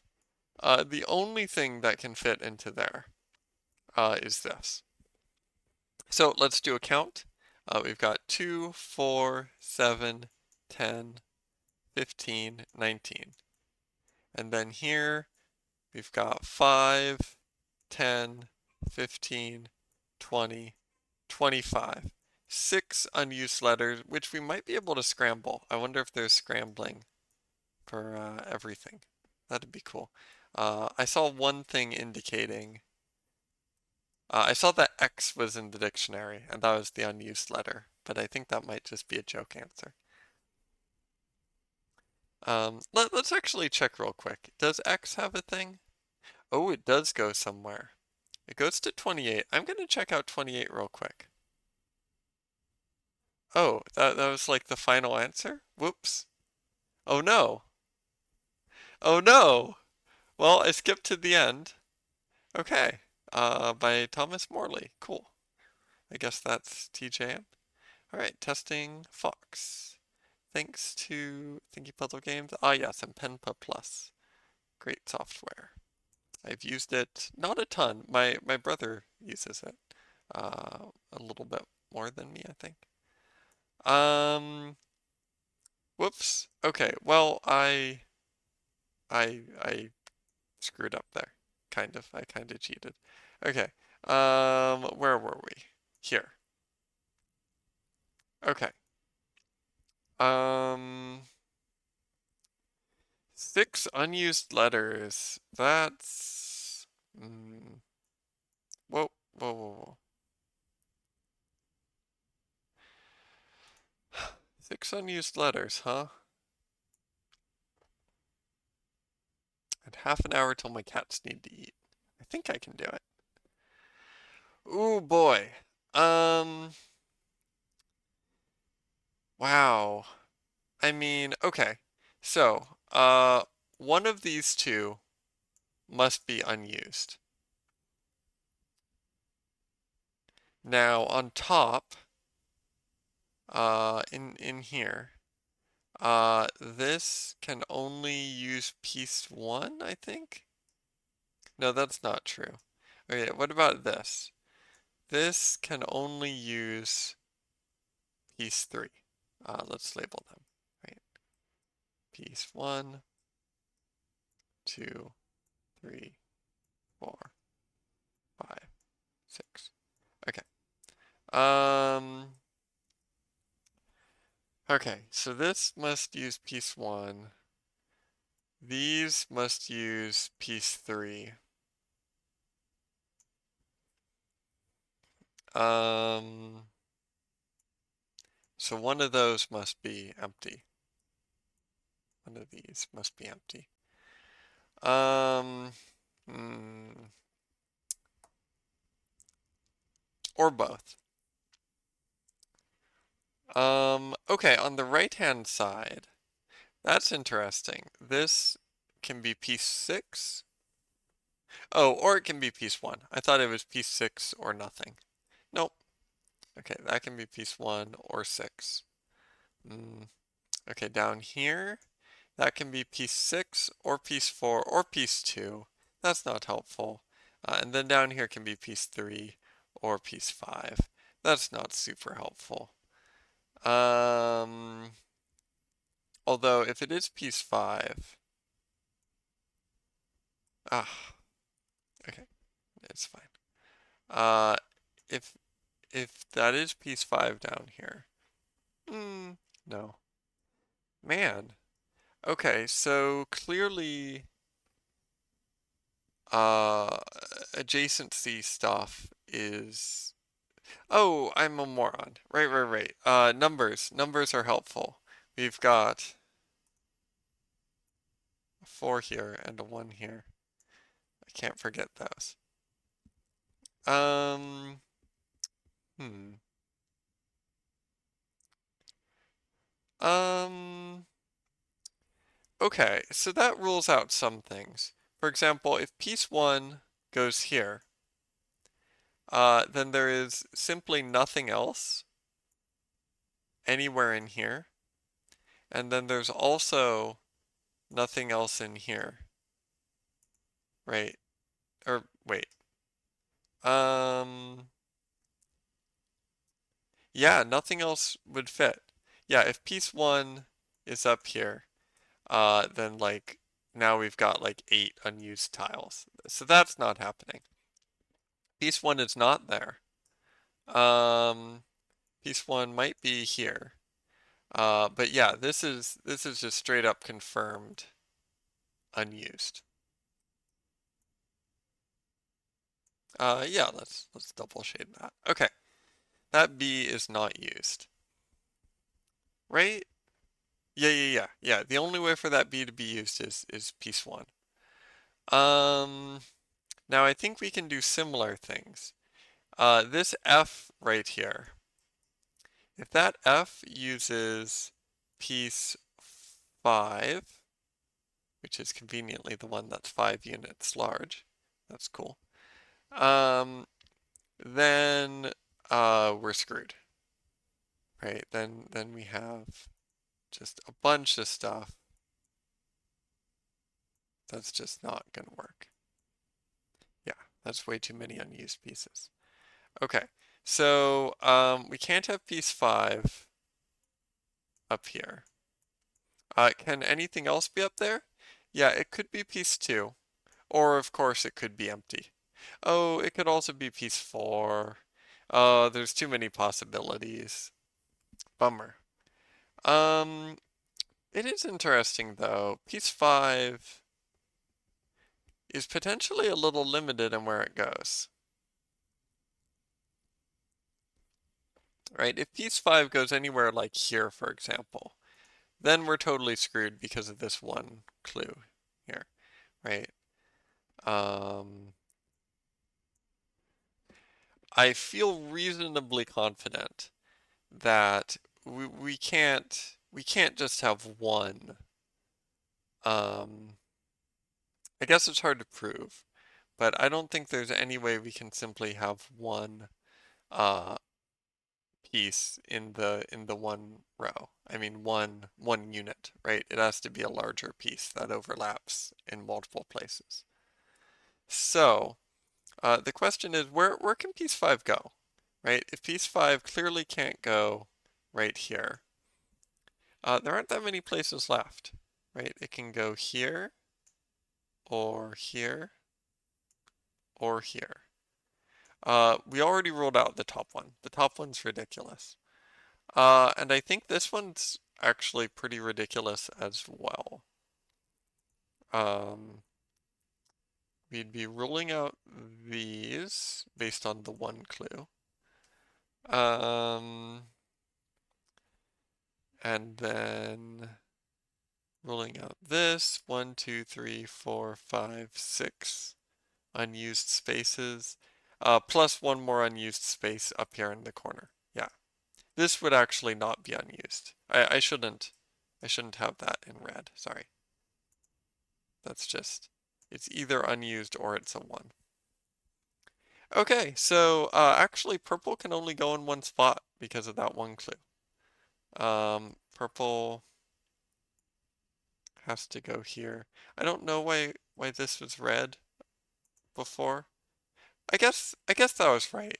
the only thing that can fit into there, is this. So let's do a count. We've got 2, 4, 7, 10, 15, 19. And then here we've got 5, 10, 15, 20, 25. 6 unused letters, which we might be able to scramble. I wonder if there's scrambling for everything. That'd be cool. I saw one thing indicating. I saw that X was in the dictionary, and that was the unused letter, but I think that might just be a joke answer. Let's actually check real quick. Does X have a thing? Oh, it does go somewhere. It goes to 28. I'm gonna check out 28 real quick. Oh, that was like the final answer? Whoops. Oh no. Oh no. Well, I skipped to the end. Okay. By Thomas Morley. Cool. I guess that's TJM. Alright, testing Fox. Thanks to Thinky Puzzle Games. Ah yes, and Penpa Plus. Great software. I've used it not a ton. My brother uses it. A little bit more than me, I think. Um Whoops. Okay, well I screwed up there. Kind of. I kind of cheated. Okay. Where were we? Here. Okay. Um, 6 unused letters. That's whoa, whoa, whoa, whoa. 6 unused letters, huh? And half an hour till my cats need to eat. I think I can do it. Ooh boy. Um, wow. I mean, okay. So, one of these two must be unused. Now, on top, in here, this can only use piece 1, I think? No, that's not true. Okay, what about this? This can only use piece 3. Let's label them, right? Piece 1, 2, 3, 4, 5, 6. Okay. Okay, so this must use piece 1. These must use piece 3. So one of those must be empty. One of these must be empty. Hmm. Or both. Okay, on the right-hand side, that's interesting. This can be piece 6. Oh, or it can be piece 1. I thought it was piece 6 or nothing. Nope. Okay, that can be piece 1 or 6. Okay, down here, that can be piece 6 or piece 4 or piece 2. That's not helpful. And then down here can be piece 3 or piece 5. That's not super helpful. Although if it is piece 5, okay, it's fine. Uh, if if that is piece 5 down here, no. Man. Okay, so clearly uh adjacency stuff is, oh, I'm a moron. Right. Numbers. Numbers are helpful. We've got a 4 here and a 1 here. I can't forget those. Um, hmm. Um, okay, so that rules out some things. For example, if piece 1 goes here, then there is simply nothing else anywhere in here. And then there's also nothing else in here, right? Or wait. Yeah, nothing else would fit. Yeah, if piece 1 is up here, then like now we've got like 8 unused tiles. So that's not happening. Piece 1 is not there. Piece 1 might be here. But yeah, this is just straight up confirmed unused. Yeah, let's double shade that. Okay. That B is not used. Right? Yeah. The only way for that B to be used is piece 1. Now I think we can do similar things. This F right here, if that F uses piece 5, which is conveniently the one that's 5 units large, that's cool, then we're screwed, right? Then we have just a bunch of stuff that's just not gonna work. Yeah, that's way too many unused pieces. Okay, so we can't have piece 5 up here. Can anything else be up there? Yeah, it could be piece 2. Or, of course, it could be empty. Oh, it could also be piece 4. Oh, there's too many possibilities. Bummer. Um, it is interesting, though. Piece 5 is potentially a little limited in where it goes. right? If piece 5 goes anywhere like here, for example, then we're totally screwed because of this one clue here, right? I feel reasonably confident that we can't just have one. I guess it's hard to prove, but I don't think there's any way we can simply have one uh, piece in the one row. I mean one unit, right? It has to be a larger piece that overlaps in multiple places. So the question is where can piece 5 go? Right? If piece 5 clearly can't go right here, there aren't that many places left, right? It can go here, or here, or here. We already ruled out the top one. The top one's ridiculous. And I think this one's actually pretty ridiculous as well. Um, we'd be ruling out these based on the one clue. And then ruling out this, 1, 2, 3, 4, 5, 6 unused spaces, plus one more unused space up here in the corner. Yeah, this would actually not be unused. I shouldn't have that in red, sorry. That's just, it's either unused or it's a 1. Okay, so actually purple can only go in one spot because of that one clue. Purple has to go here. I don't know why this was red before. I guess that was right.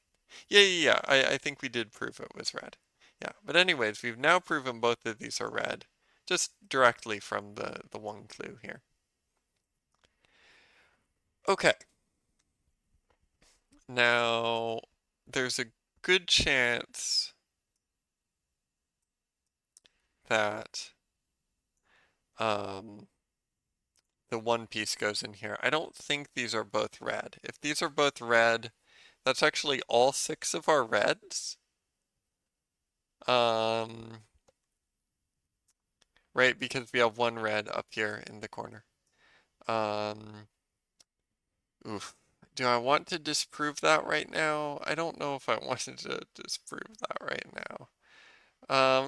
Yeah. I think we did prove it was red. Yeah, but anyways, we've now proven both of these are red, just directly from the one clue here. Okay. Now, there's a good chance that the one piece goes in here. I don't think these are both red. If these are both red, that's actually all 6 of our reds. Right, because we have one red up here in the corner. Oof. Do I want to disprove that right now? I don't know if I wanted to disprove that right now.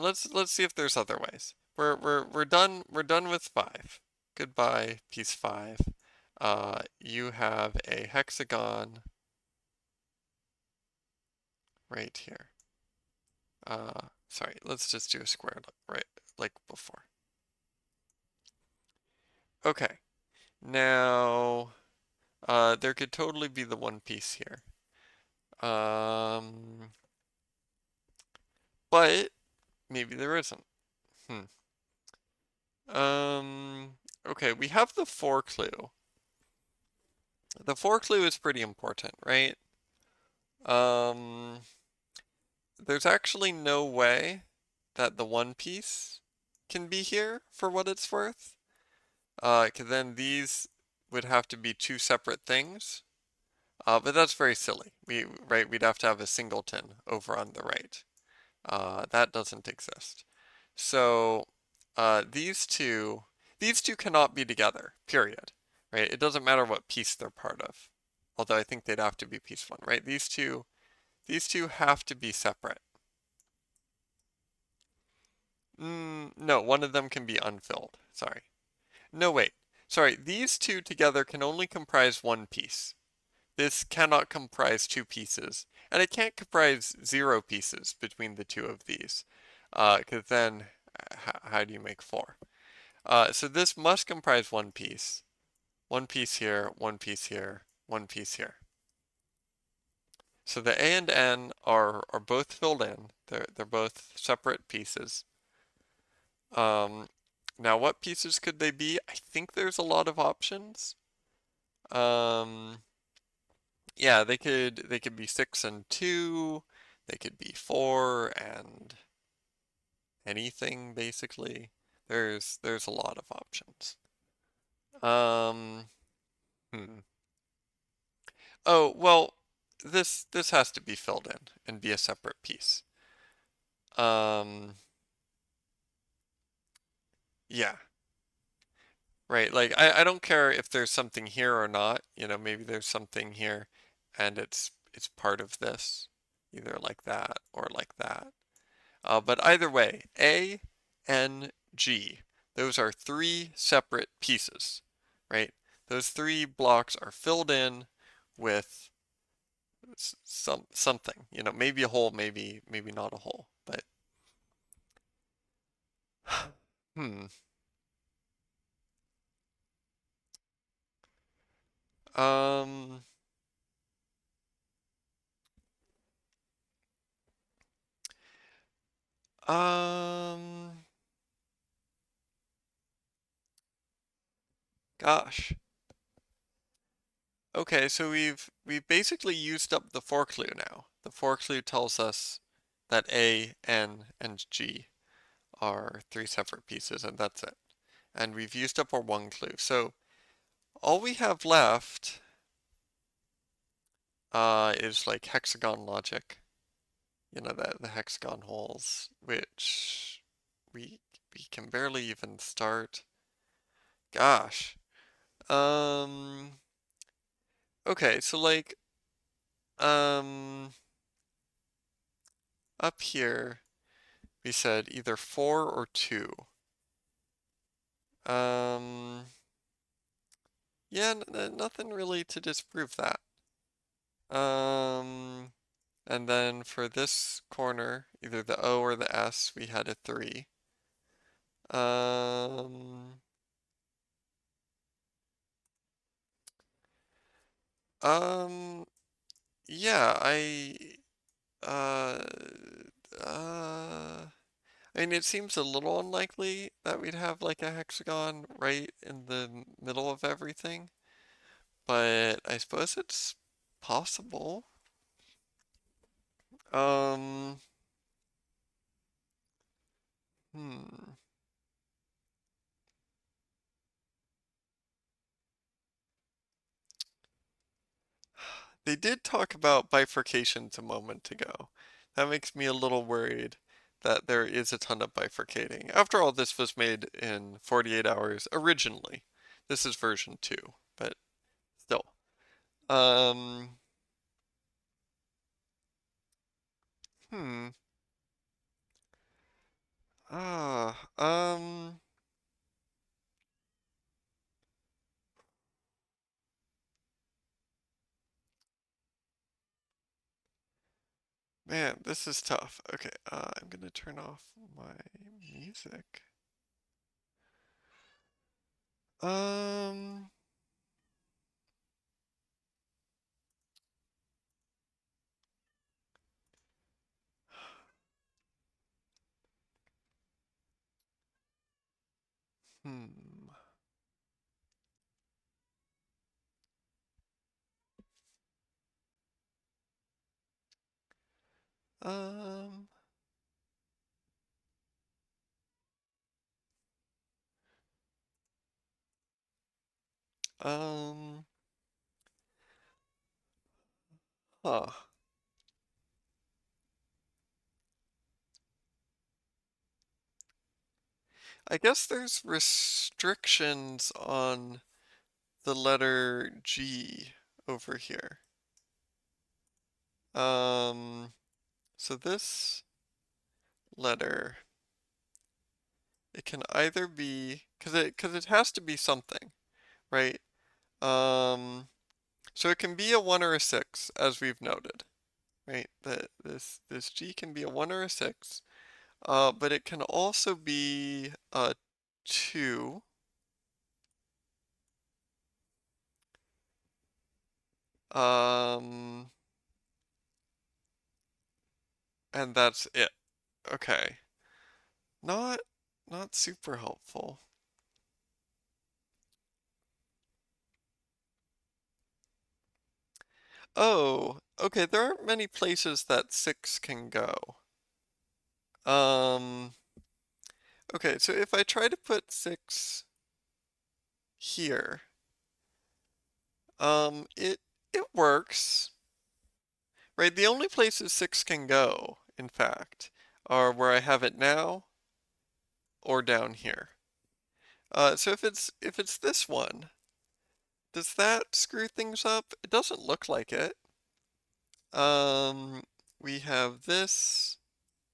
Let's see if there's other ways. We're done with 5. Goodbye, piece 5. You have a hexagon right here. Sorry, let's just do a square right like before. Okay, now there could totally be the one piece here. But maybe there isn't. Okay, we have the 4 clue. The 4 clue is pretty important, right? There's actually no way that the one piece can be here for what it's worth. 'Cause then these would have to be 2 separate things. But that's very silly. We'd have to have a singleton over on the right. That doesn't exist. So these two cannot be together, period. Right? It doesn't matter what piece they're part of. Although I think they'd have to be piece 1, right? These two have to be separate. No, one of them can be unfilled. Sorry. No, wait. Sorry, these two together can only comprise one piece. This cannot comprise 2 pieces, and it can't comprise 0 pieces between the 2 of these, because then how do you make 4? So this must comprise one piece. One piece here, one piece here, one piece here. So the A and N are both filled in. They're both separate pieces. Now what pieces could they be? I think there's a lot of options. Yeah, they could be 6 and 2. They could be 4 and anything basically. There's a lot of options. Hmm. Oh, well, this has to be filled in and be a separate piece. Um, yeah, right. Like I don't care if there's something here or not. Maybe there's something here and it's part of this, either like that or like that. But either way, A, N, G, those are three separate pieces, right? Those three blocks are filled in with something, maybe a hole, maybe not a hole, but hmm. Um, um, gosh. Okay, so we've basically used up the for clue now. The for clue tells us that A, N, and G are three separate pieces, and that's it. And we've used up our one clue. So all we have left is like hexagon logic. The hexagon holes, which we we can barely even start. Gosh. Um. Okay, so like um up here we said either 4 or 2. Um. Yeah, nothing really to disprove that. Um. And then for this corner, either the O or the S, we had a 3. Um, um, yeah, uh, uh, I mean, it seems a little unlikely that we'd have like a hexagon right in the middle of everything, but I suppose it's possible. Um, hmm. They did talk about bifurcations a moment ago. That makes me a little worried that there is a ton of bifurcating. After all, this was made in 48 hours originally. This is version 2, but still. Um, hmm. Ah, man, this is tough. Okay, I'm gonna turn off my music. Um, hmm. Um, um, huh. I guess there's restrictions on the letter G over here. Um, so this letter, it can either be, cause it has to be something, right? Um, so it can be a 1 or a 6, as we've noted, right? That this G can be a 1 or a 6, but it can also be a 2, um, and that's it. Okay. Not not super helpful. Oh, okay, there aren't many places that 6 can go. Um, okay, so if I try to put 6 here, it works, right? The only places 6 can go, in fact, are where I have it now or down here. So if it's this one, does that screw things up? It doesn't look like it. Um, we have this,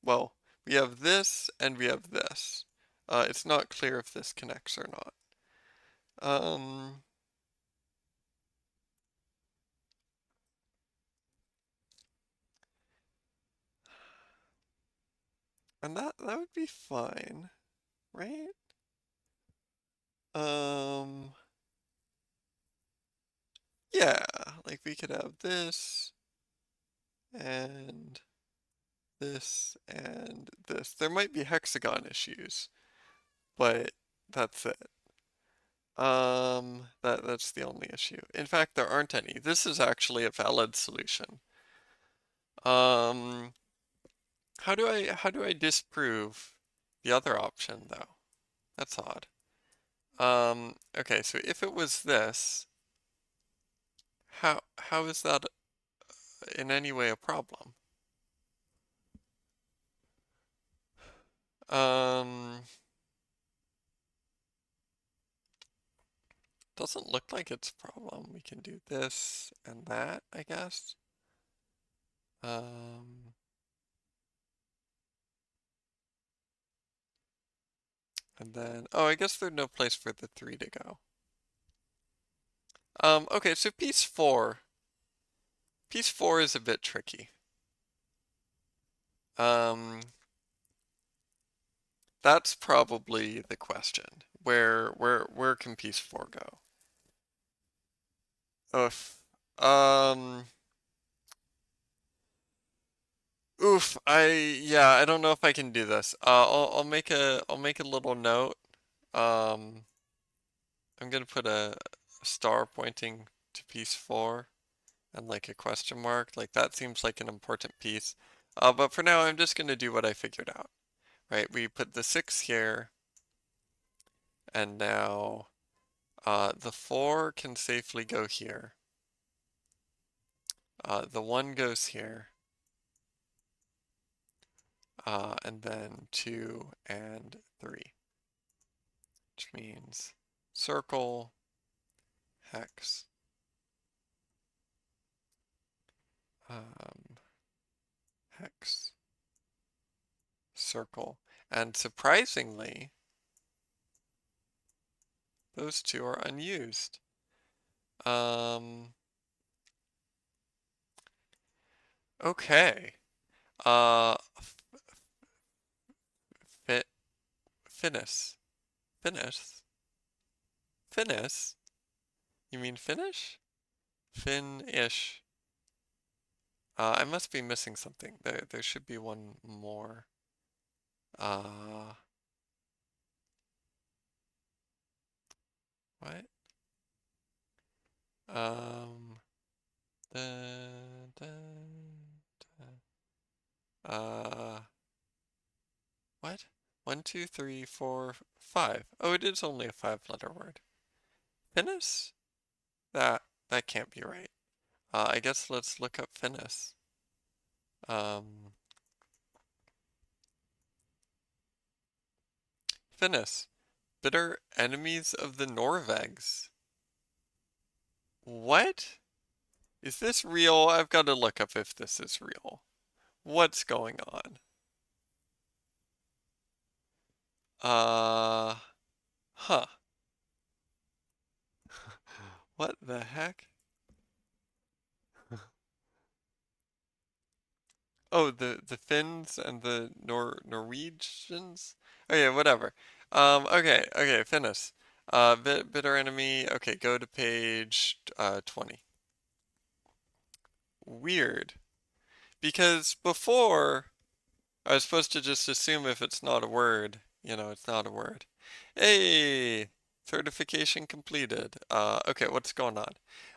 well, we have this and we have this. It's not clear if this connects or not. Um, and that would be fine, right? Um, yeah, like we could have this and this and this. There might be hexagon issues, but that's it. That's the only issue. In fact, there aren't any. This is actually a valid solution. Um, how do I disprove the other option though? That's odd. Okay, so if it was this, how is that in any way a problem? Um, doesn't look like it's a problem. We can do this and that, I guess. Um, and then, oh, I guess there's no place for the 3 to go. Okay, so piece 4. Piece 4 is a bit tricky. Um, that's probably the question. Where can piece 4 go? Oof. Um, yeah, I don't know if I can do this. I'll make a little note. Um, I'm gonna put a star pointing to piece 4 and like a question mark. Like that seems like an important piece. But for now, I'm just gonna do what I figured out. Right, we put the 6 here, and now the 4 can safely go here. The 1 goes here, and then 2 and 3, which means circle, hex, um, hex, circle, and surprisingly, those 2 are unused. Okay. Uh, fit, finis, finis, finis? You mean finish? Finish. I must be missing something. There should be one more. Uh, what? Um, da, da, uh, what? 1, 2, 3, 4, 5. Oh, it is only a 5-letter word. Finis? That can't be right. I guess let's look up finis. Um, finis. Bitter enemies of the Norvegs. What? Is this real? I've got to look up if this is real. What's going on? Uh, huh. What the heck? Oh, the Finns and the Norwegians? Oh yeah, whatever. Okay, Finnis. Bitter enemy. Okay, go to page 20. Weird. Because before I was supposed to just assume if it's not a word, it's not a word. Hey, certification completed. Okay, what's going on?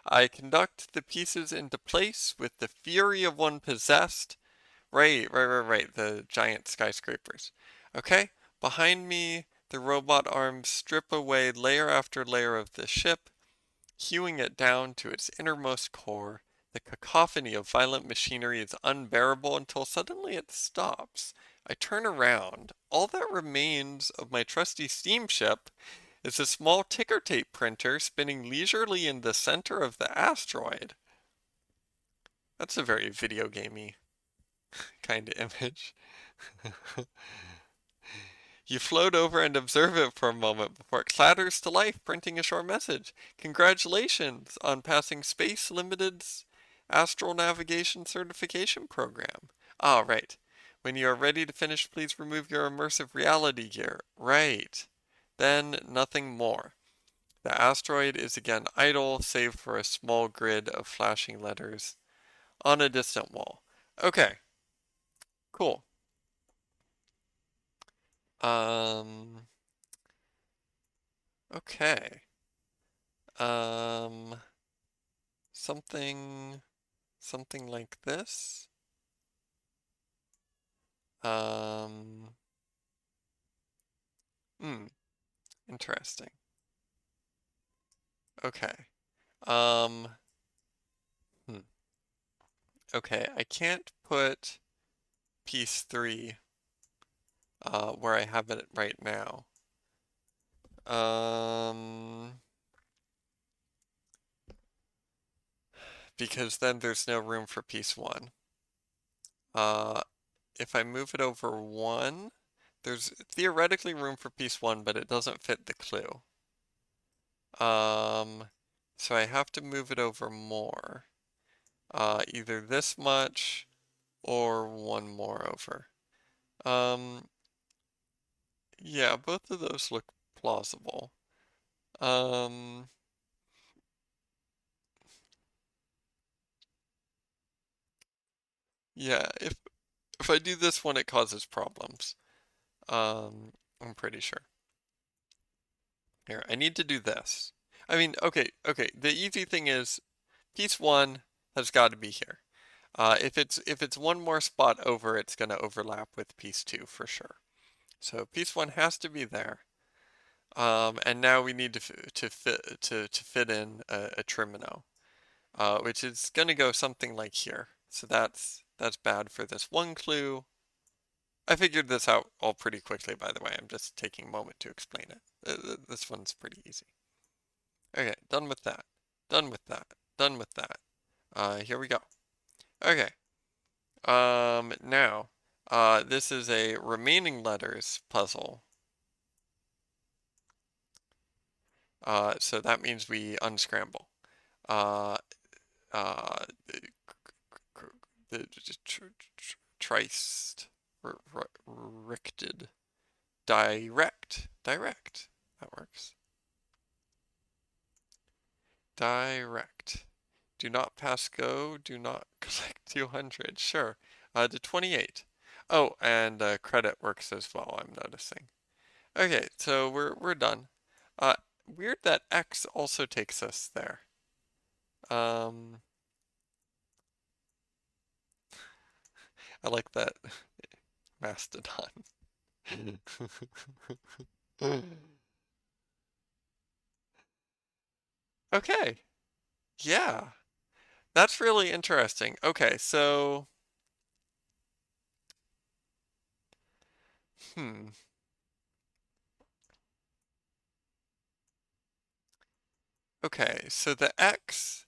I conduct the pieces into place with the fury of one possessed. Right. The giant skyscrapers. Okay, behind me, the robot arms strip away layer after layer of the ship, hewing it down to its innermost core. The cacophony of violent machinery is unbearable until suddenly it stops. I turn around. All that remains of my trusty steamship is a small ticker tape printer spinning leisurely in the center of the asteroid. That's a very video gamey kind of image. You float over and observe it for a moment before it clatters to life, printing a short message. Congratulations on passing Space Limited's Astral Navigation Certification Program. Ah, right. When you are ready to finish, please remove your immersive reality gear. Right. Then nothing more. The asteroid is again idle, save for a small grid of flashing letters on a distant wall. Okay, cool. Um, okay. Um, something, something like this. Um, hmm, interesting. Okay. Um, hmm. Okay, I can't put piece 3 where I have it right now. Um, because then there's no room for piece 1. Uh, if I move it over 1, there's theoretically room for piece 1, but it doesn't fit the clue. Um, so I have to move it over more. Either this much or one more over. Um, yeah, both of those look plausible. Um, yeah, if I do this one, it causes problems. I'm pretty sure. Here, I need to do this. I mean, okay. The easy thing is piece 1 has got to be here. If it's one more spot over, it's going to overlap with piece 2 for sure. So piece 1 has to be there. And now we need to fit in a trimino, which is going to go something like here. So that's bad for this one clue. I figured this out all pretty quickly, by the way. I'm just taking a moment to explain it. This one's pretty easy. Okay, done with that. Done with that. Done with that. Here we go. Okay. Now, this is a remaining letters puzzle. So that means we unscramble. Uh, uh, the triced, ricted, direct. That works. Direct. Do not pass go. Do not collect 200. Sure. To 28. Oh, and credit works as well. I'm noticing. Okay, so we're done. Uh, Weird that X also takes us there. Um, I like that mastodon. Okay, yeah, that's really interesting. Okay, so, hmm, okay, so the X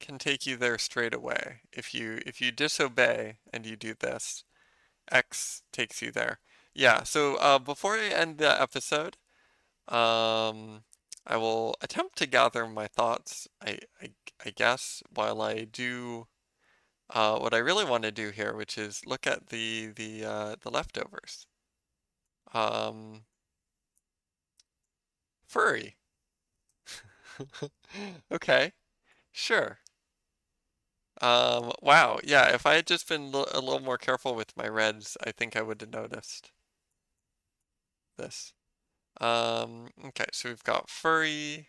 can take you there straight away. If you disobey and you do this, X takes you there. Yeah, so before I end the episode, um, I will attempt to gather my thoughts, I guess, while I do what I really want to do here, which is look at the leftovers. Um, Furry. Okay, sure. Wow, yeah, if I had just been a little more careful with my reds, I think I would have noticed this. Okay, so we've got furry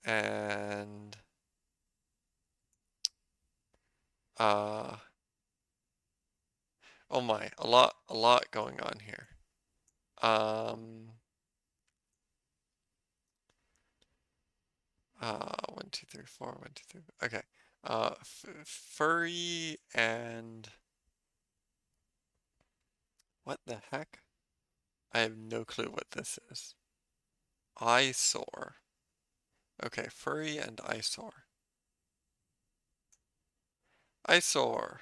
and uh oh my, a lot going on here. Um 1, 2, 3, 4, 1, 2, 3. Okay. Furry and What the heck? I have no clue what this is. Eyesore. Okay, furry and eyesore. Eyesore.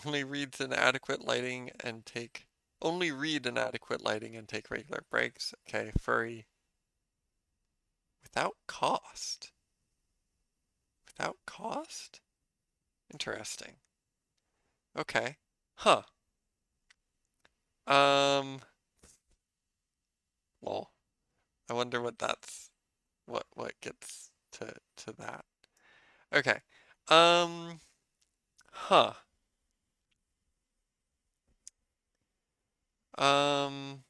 Only reads in adequate lighting and take only read in adequate lighting and take regular breaks. Okay, furry. Without cost. Without cost? Interesting. Okay. Huh. Um, well, I wonder what that's what gets to that. Okay. Um, huh. Um,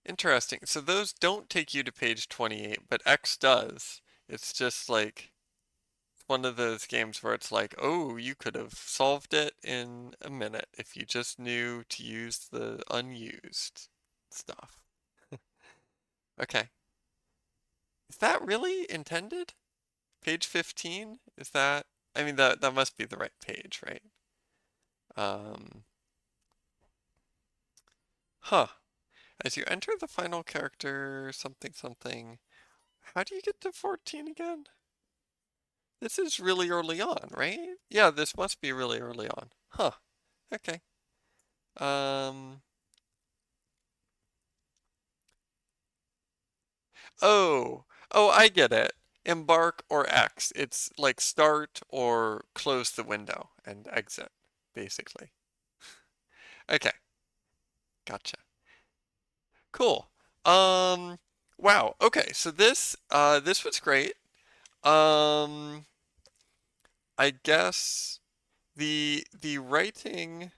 Interesting. So those don't take you to page 28, but X does. It's just like one of those games where it's like, oh, you could have solved it in a minute if you just knew to use the unused stuff. Okay. Is that really intended? Page 15? Is that, I mean, that must be the right page, right? Um, huh. As you enter the final character, something something, how do you get to 14 again? This is really early on, right? Yeah, this must be really early on. Huh. Okay. Um, oh, I get it. Embark or X. It's like start or close the window and exit, basically. Okay, gotcha. Cool. Um, wow. Okay, so this was great. Um, I guess the writing,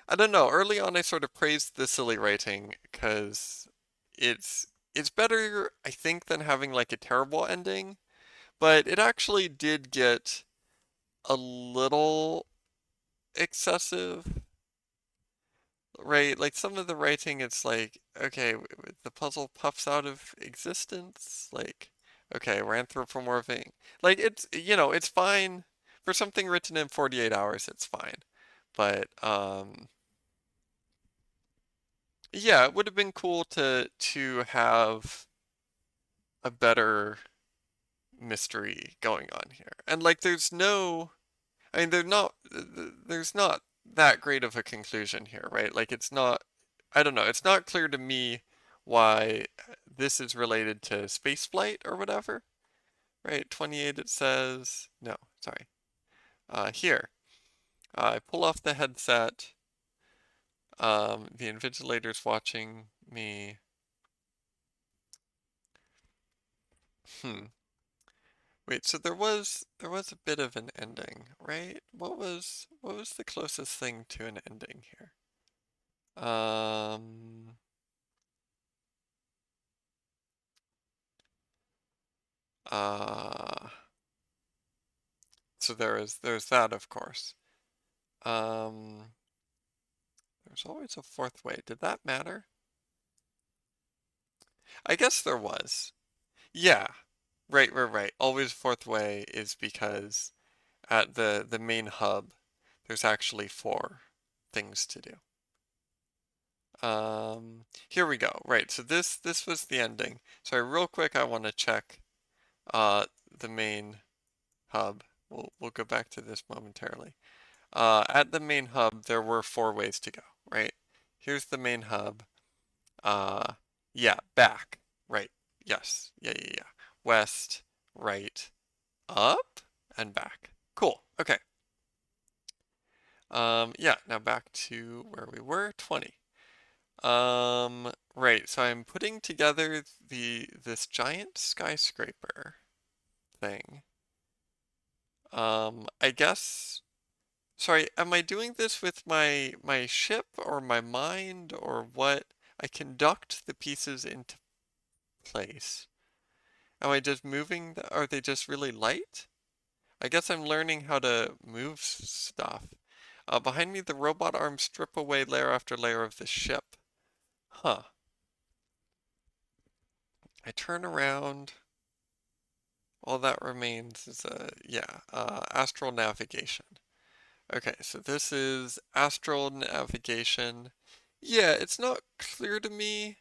I don't know. Early on, I sort of praised the silly writing because it's it's better, I think, than having like a terrible ending. But it actually did get a little excessive, right? Like some of the writing, it's like, okay, the puzzle puffs out of existence. Like, okay, we're anthropomorphing. Like it's fine for something written in 48 hours. It's fine, but yeah, it would have been cool to have a better mystery going on here. And like I mean there's not that great of a conclusion here, right? Like it's not I don't know, it's not clear to me why this is related to space flight or whatever, right? 28 it says, no, sorry. Here. I pull off the headset. The invigilator's watching me. Hmm. Wait, so there was a bit of an ending, right? What was the closest thing to an ending here? Um, uh, so there's that, of course. Um, there's always a fourth way. Did that matter? I guess there was. Yeah. Right. Always fourth way is because at the main hub, there's actually four things to do. Here we go. Right, so this was the ending. Sorry, real quick, I want to check uh the main hub. We'll go back to this momentarily. At the main hub, there were four ways to go, right? Here's the main hub. Uh, yeah, back. Right. Yes. Yeah. West, right, up, and back. Cool. Okay. Yeah, now back to where we were, 20. Right, so I'm putting together this giant skyscraper thing. I guess, sorry, am I doing this with my ship or my mind or what? I conduct the pieces into place. Am I just moving are they just really light? I guess I'm learning how to move stuff. Behind me, the robot arms strip away layer after layer of the ship. Huh. I turn around. All that remains is astral navigation. Okay, so this is astral navigation. Yeah, it's not clear to me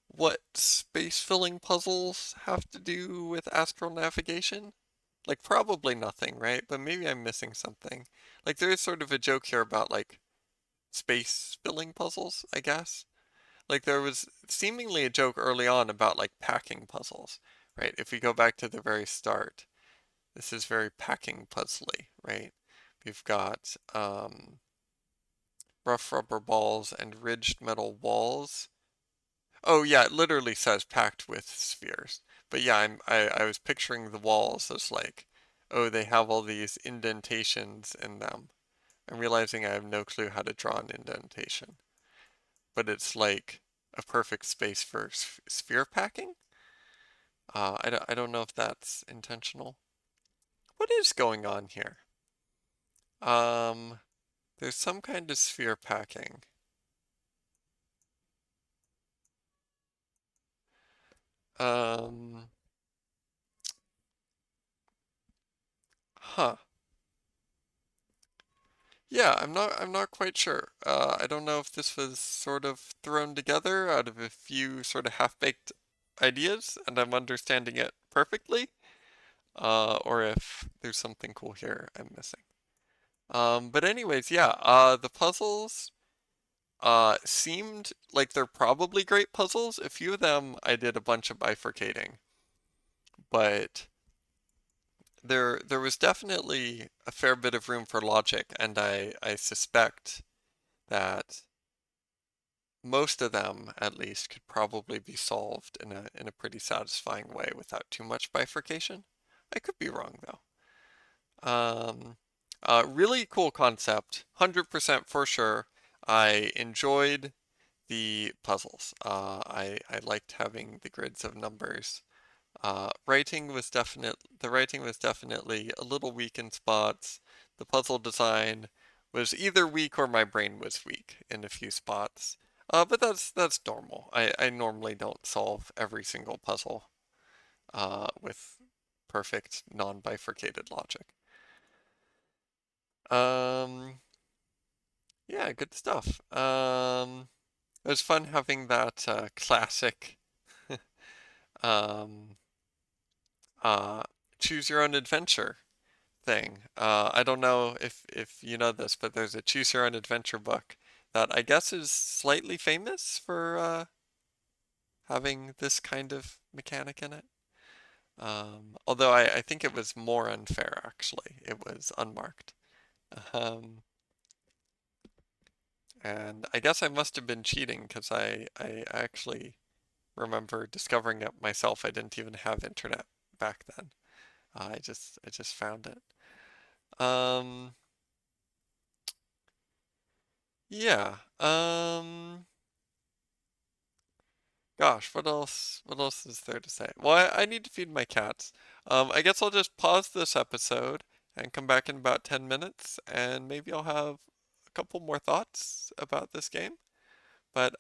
what space-filling puzzles have to do with astral navigation. Like, probably nothing, right? But maybe I'm missing something. Like, there is sort of a joke here about, like, space-filling puzzles, I guess. Like, there was seemingly a joke early on about, like, packing puzzles, right? If we go back to the very start, this is very packing puzzly, right? We've got, rough rubber balls and ridged metal walls. Oh yeah, it literally says packed with spheres. But yeah, I was picturing the walls as like, oh, they have all these indentations in them. I'm realizing I have no clue how to draw an indentation. But it's like a perfect space for sphere packing? I don't know if that's intentional. What is going on here? Um, there's some kind of sphere packing. Um, huh. Yeah, I'm not quite sure. I don't know if this was sort of thrown together out of a few sort of half-baked ideas and I'm understanding it perfectly, or if there's something cool here I'm missing. But anyways, yeah, the puzzles seemed like they're probably great puzzles. A few of them I did a bunch of bifurcating, but there was definitely a fair bit of room for logic, and I suspect that most of them, at least, could probably be solved in a pretty satisfying way without too much bifurcation. I could be wrong though. Um, really cool concept, 100% for sure. I enjoyed the puzzles. I liked having the grids of numbers. The writing was definitely a little weak in spots. The puzzle design was either weak or my brain was weak in a few spots. But that's normal. I normally don't solve every single puzzle with perfect non-bifurcated logic. Um, yeah, good stuff. It was fun having that classic um, uh, choose your own adventure thing. I don't know if you know this, but there's a choose your own adventure book that I guess is slightly famous for having this kind of mechanic in it. Although I think it was more unfair actually. It was unmarked. Um, and I guess I must have been cheating because I actually remember discovering it myself. I didn't even have internet back then. I just found it. Um, yeah. Gosh, what else is there to say? Well, I need to feed my cats. I guess I'll just pause this episode and come back in about 10 minutes and maybe I'll have a couple more thoughts about this game. But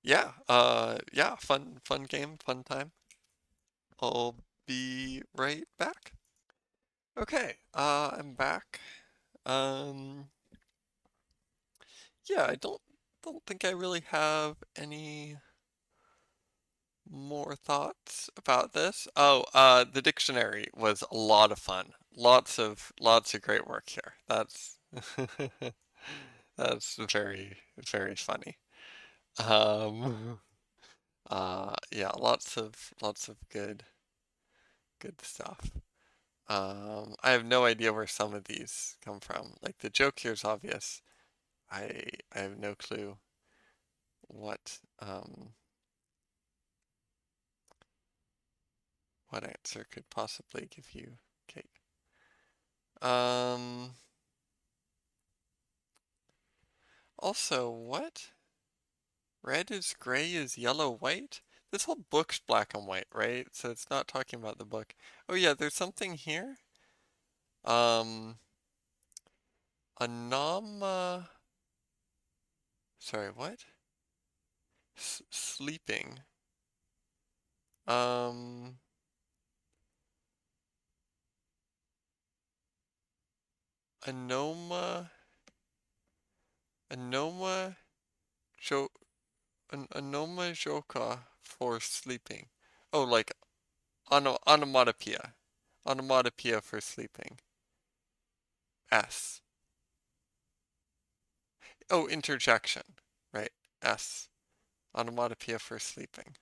yeah, fun game, fun time. I'll be right back. Okay, I'm back. Um, yeah, I don't think I really have any more thoughts about this? Oh, the dictionary was a lot of fun. Lots of great work here. That's very funny. Um, yeah, lots of good stuff. I have no idea where some of these come from. Like the joke here is obvious. I have no clue what answer could possibly give you cake. Um, Also, what? Red is gray is yellow white? This whole book's black and white, right? So it's not talking about the book. Oh yeah, there's something here. Um, Anama. Sorry, what? Sleeping. Um, Anoma, anoma, jo, anoma joka for sleeping. Oh, like onomatopoeia. Onomatopoeia for sleeping. S. Oh, interjection. Right. S. Onomatopoeia for sleeping.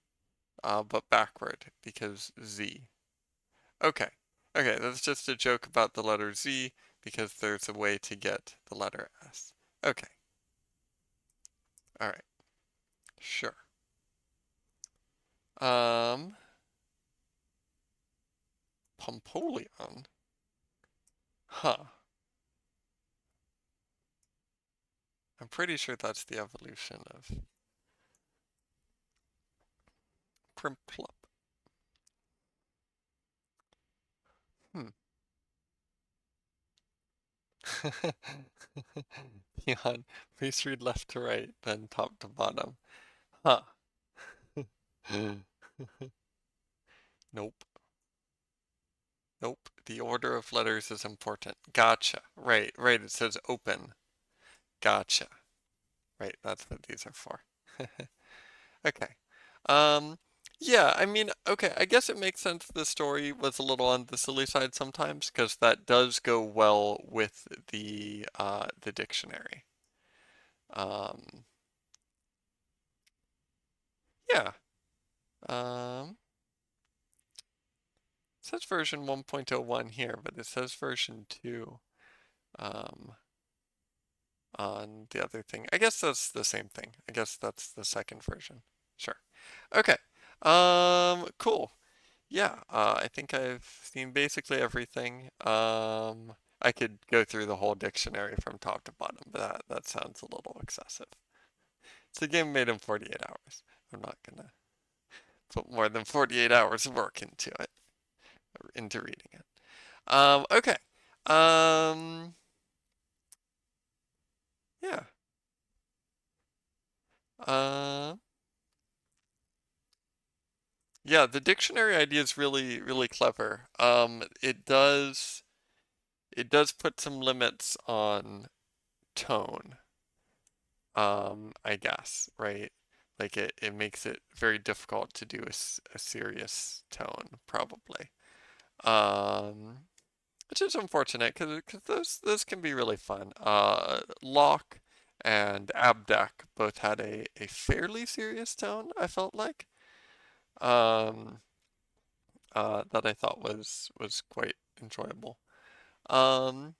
But backward because Z. Okay. Okay, that's just a joke about the letter Z because there's a way to get the letter S. Okay. All right. Sure. Um, Pompolion. Huh. I'm pretty sure that's the evolution of Primplup. Hmm. Beyond, please read left to right, then top to bottom. Huh. Nope. Nope. The order of letters is important. Gotcha. Right, right. It says open. Gotcha. Right, that's what these are for. Okay. Um, yeah, I mean, okay, I guess it makes sense the story was a little on the silly side sometimes, because that does go well with the dictionary. Um, yeah. Um, it says version 1.01 here, but it says version 2 um, on the other thing. I guess that's the same thing. I guess that's the second version. Sure. Okay. Cool. Yeah, I think I've seen basically everything. I could go through the whole dictionary from top to bottom, but that sounds a little excessive. It's a game made in 48 hours. I'm not gonna put more than 48 hours of work into it, into reading it. Okay. Um, yeah. Uh, yeah, the dictionary idea is really, really clever. It does put some limits on tone. I guess, right? Like it makes it very difficult to do a serious tone, probably. Um, which is unfortunate because those can be really fun. Locke and Abdec both had a fairly serious tone, I felt like. Um, that I thought was quite enjoyable. Um,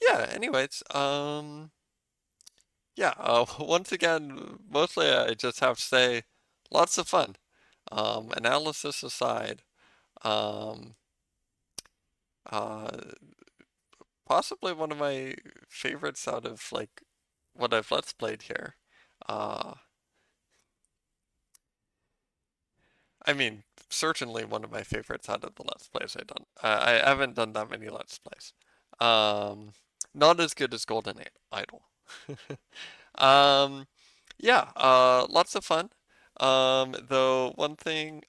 yeah, anyways, yeah, once again, mostly I just have to say lots of fun. Analysis aside, um, uh, possibly one of my favorites out of like what I've Let's Played here. Uh, I mean, certainly one of my favorites out of the Let's Plays I've done. I haven't done that many Let's Plays. Um, Not as good as Golden Idol. Um, yeah, lots of fun. Though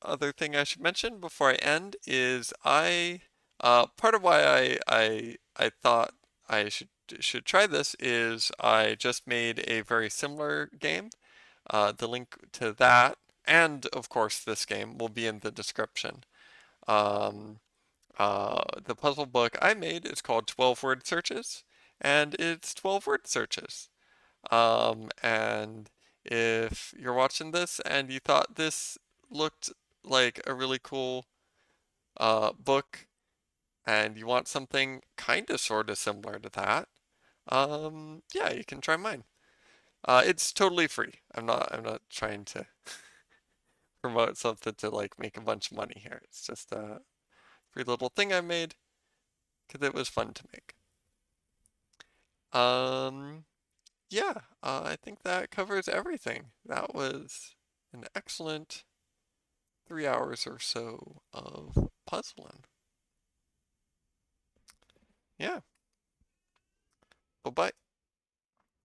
other thing I should mention before I end is part of why I thought I should try this is I just made a very similar game. The link to that and of course this game will be in the description. Um, the puzzle book I made is called 12 word searches and it's 12 word searches. And if you're watching this and you thought this looked like a really cool book and you want something kind of sort of similar to that, yeah, you can try mine. It's totally free. I'm not trying to promote something to like make a bunch of money here. It's just a free little thing I made because it was fun to make. Um, yeah, I think that covers everything. That was an excellent 3 hours or so of puzzling. Yeah. Bye bye.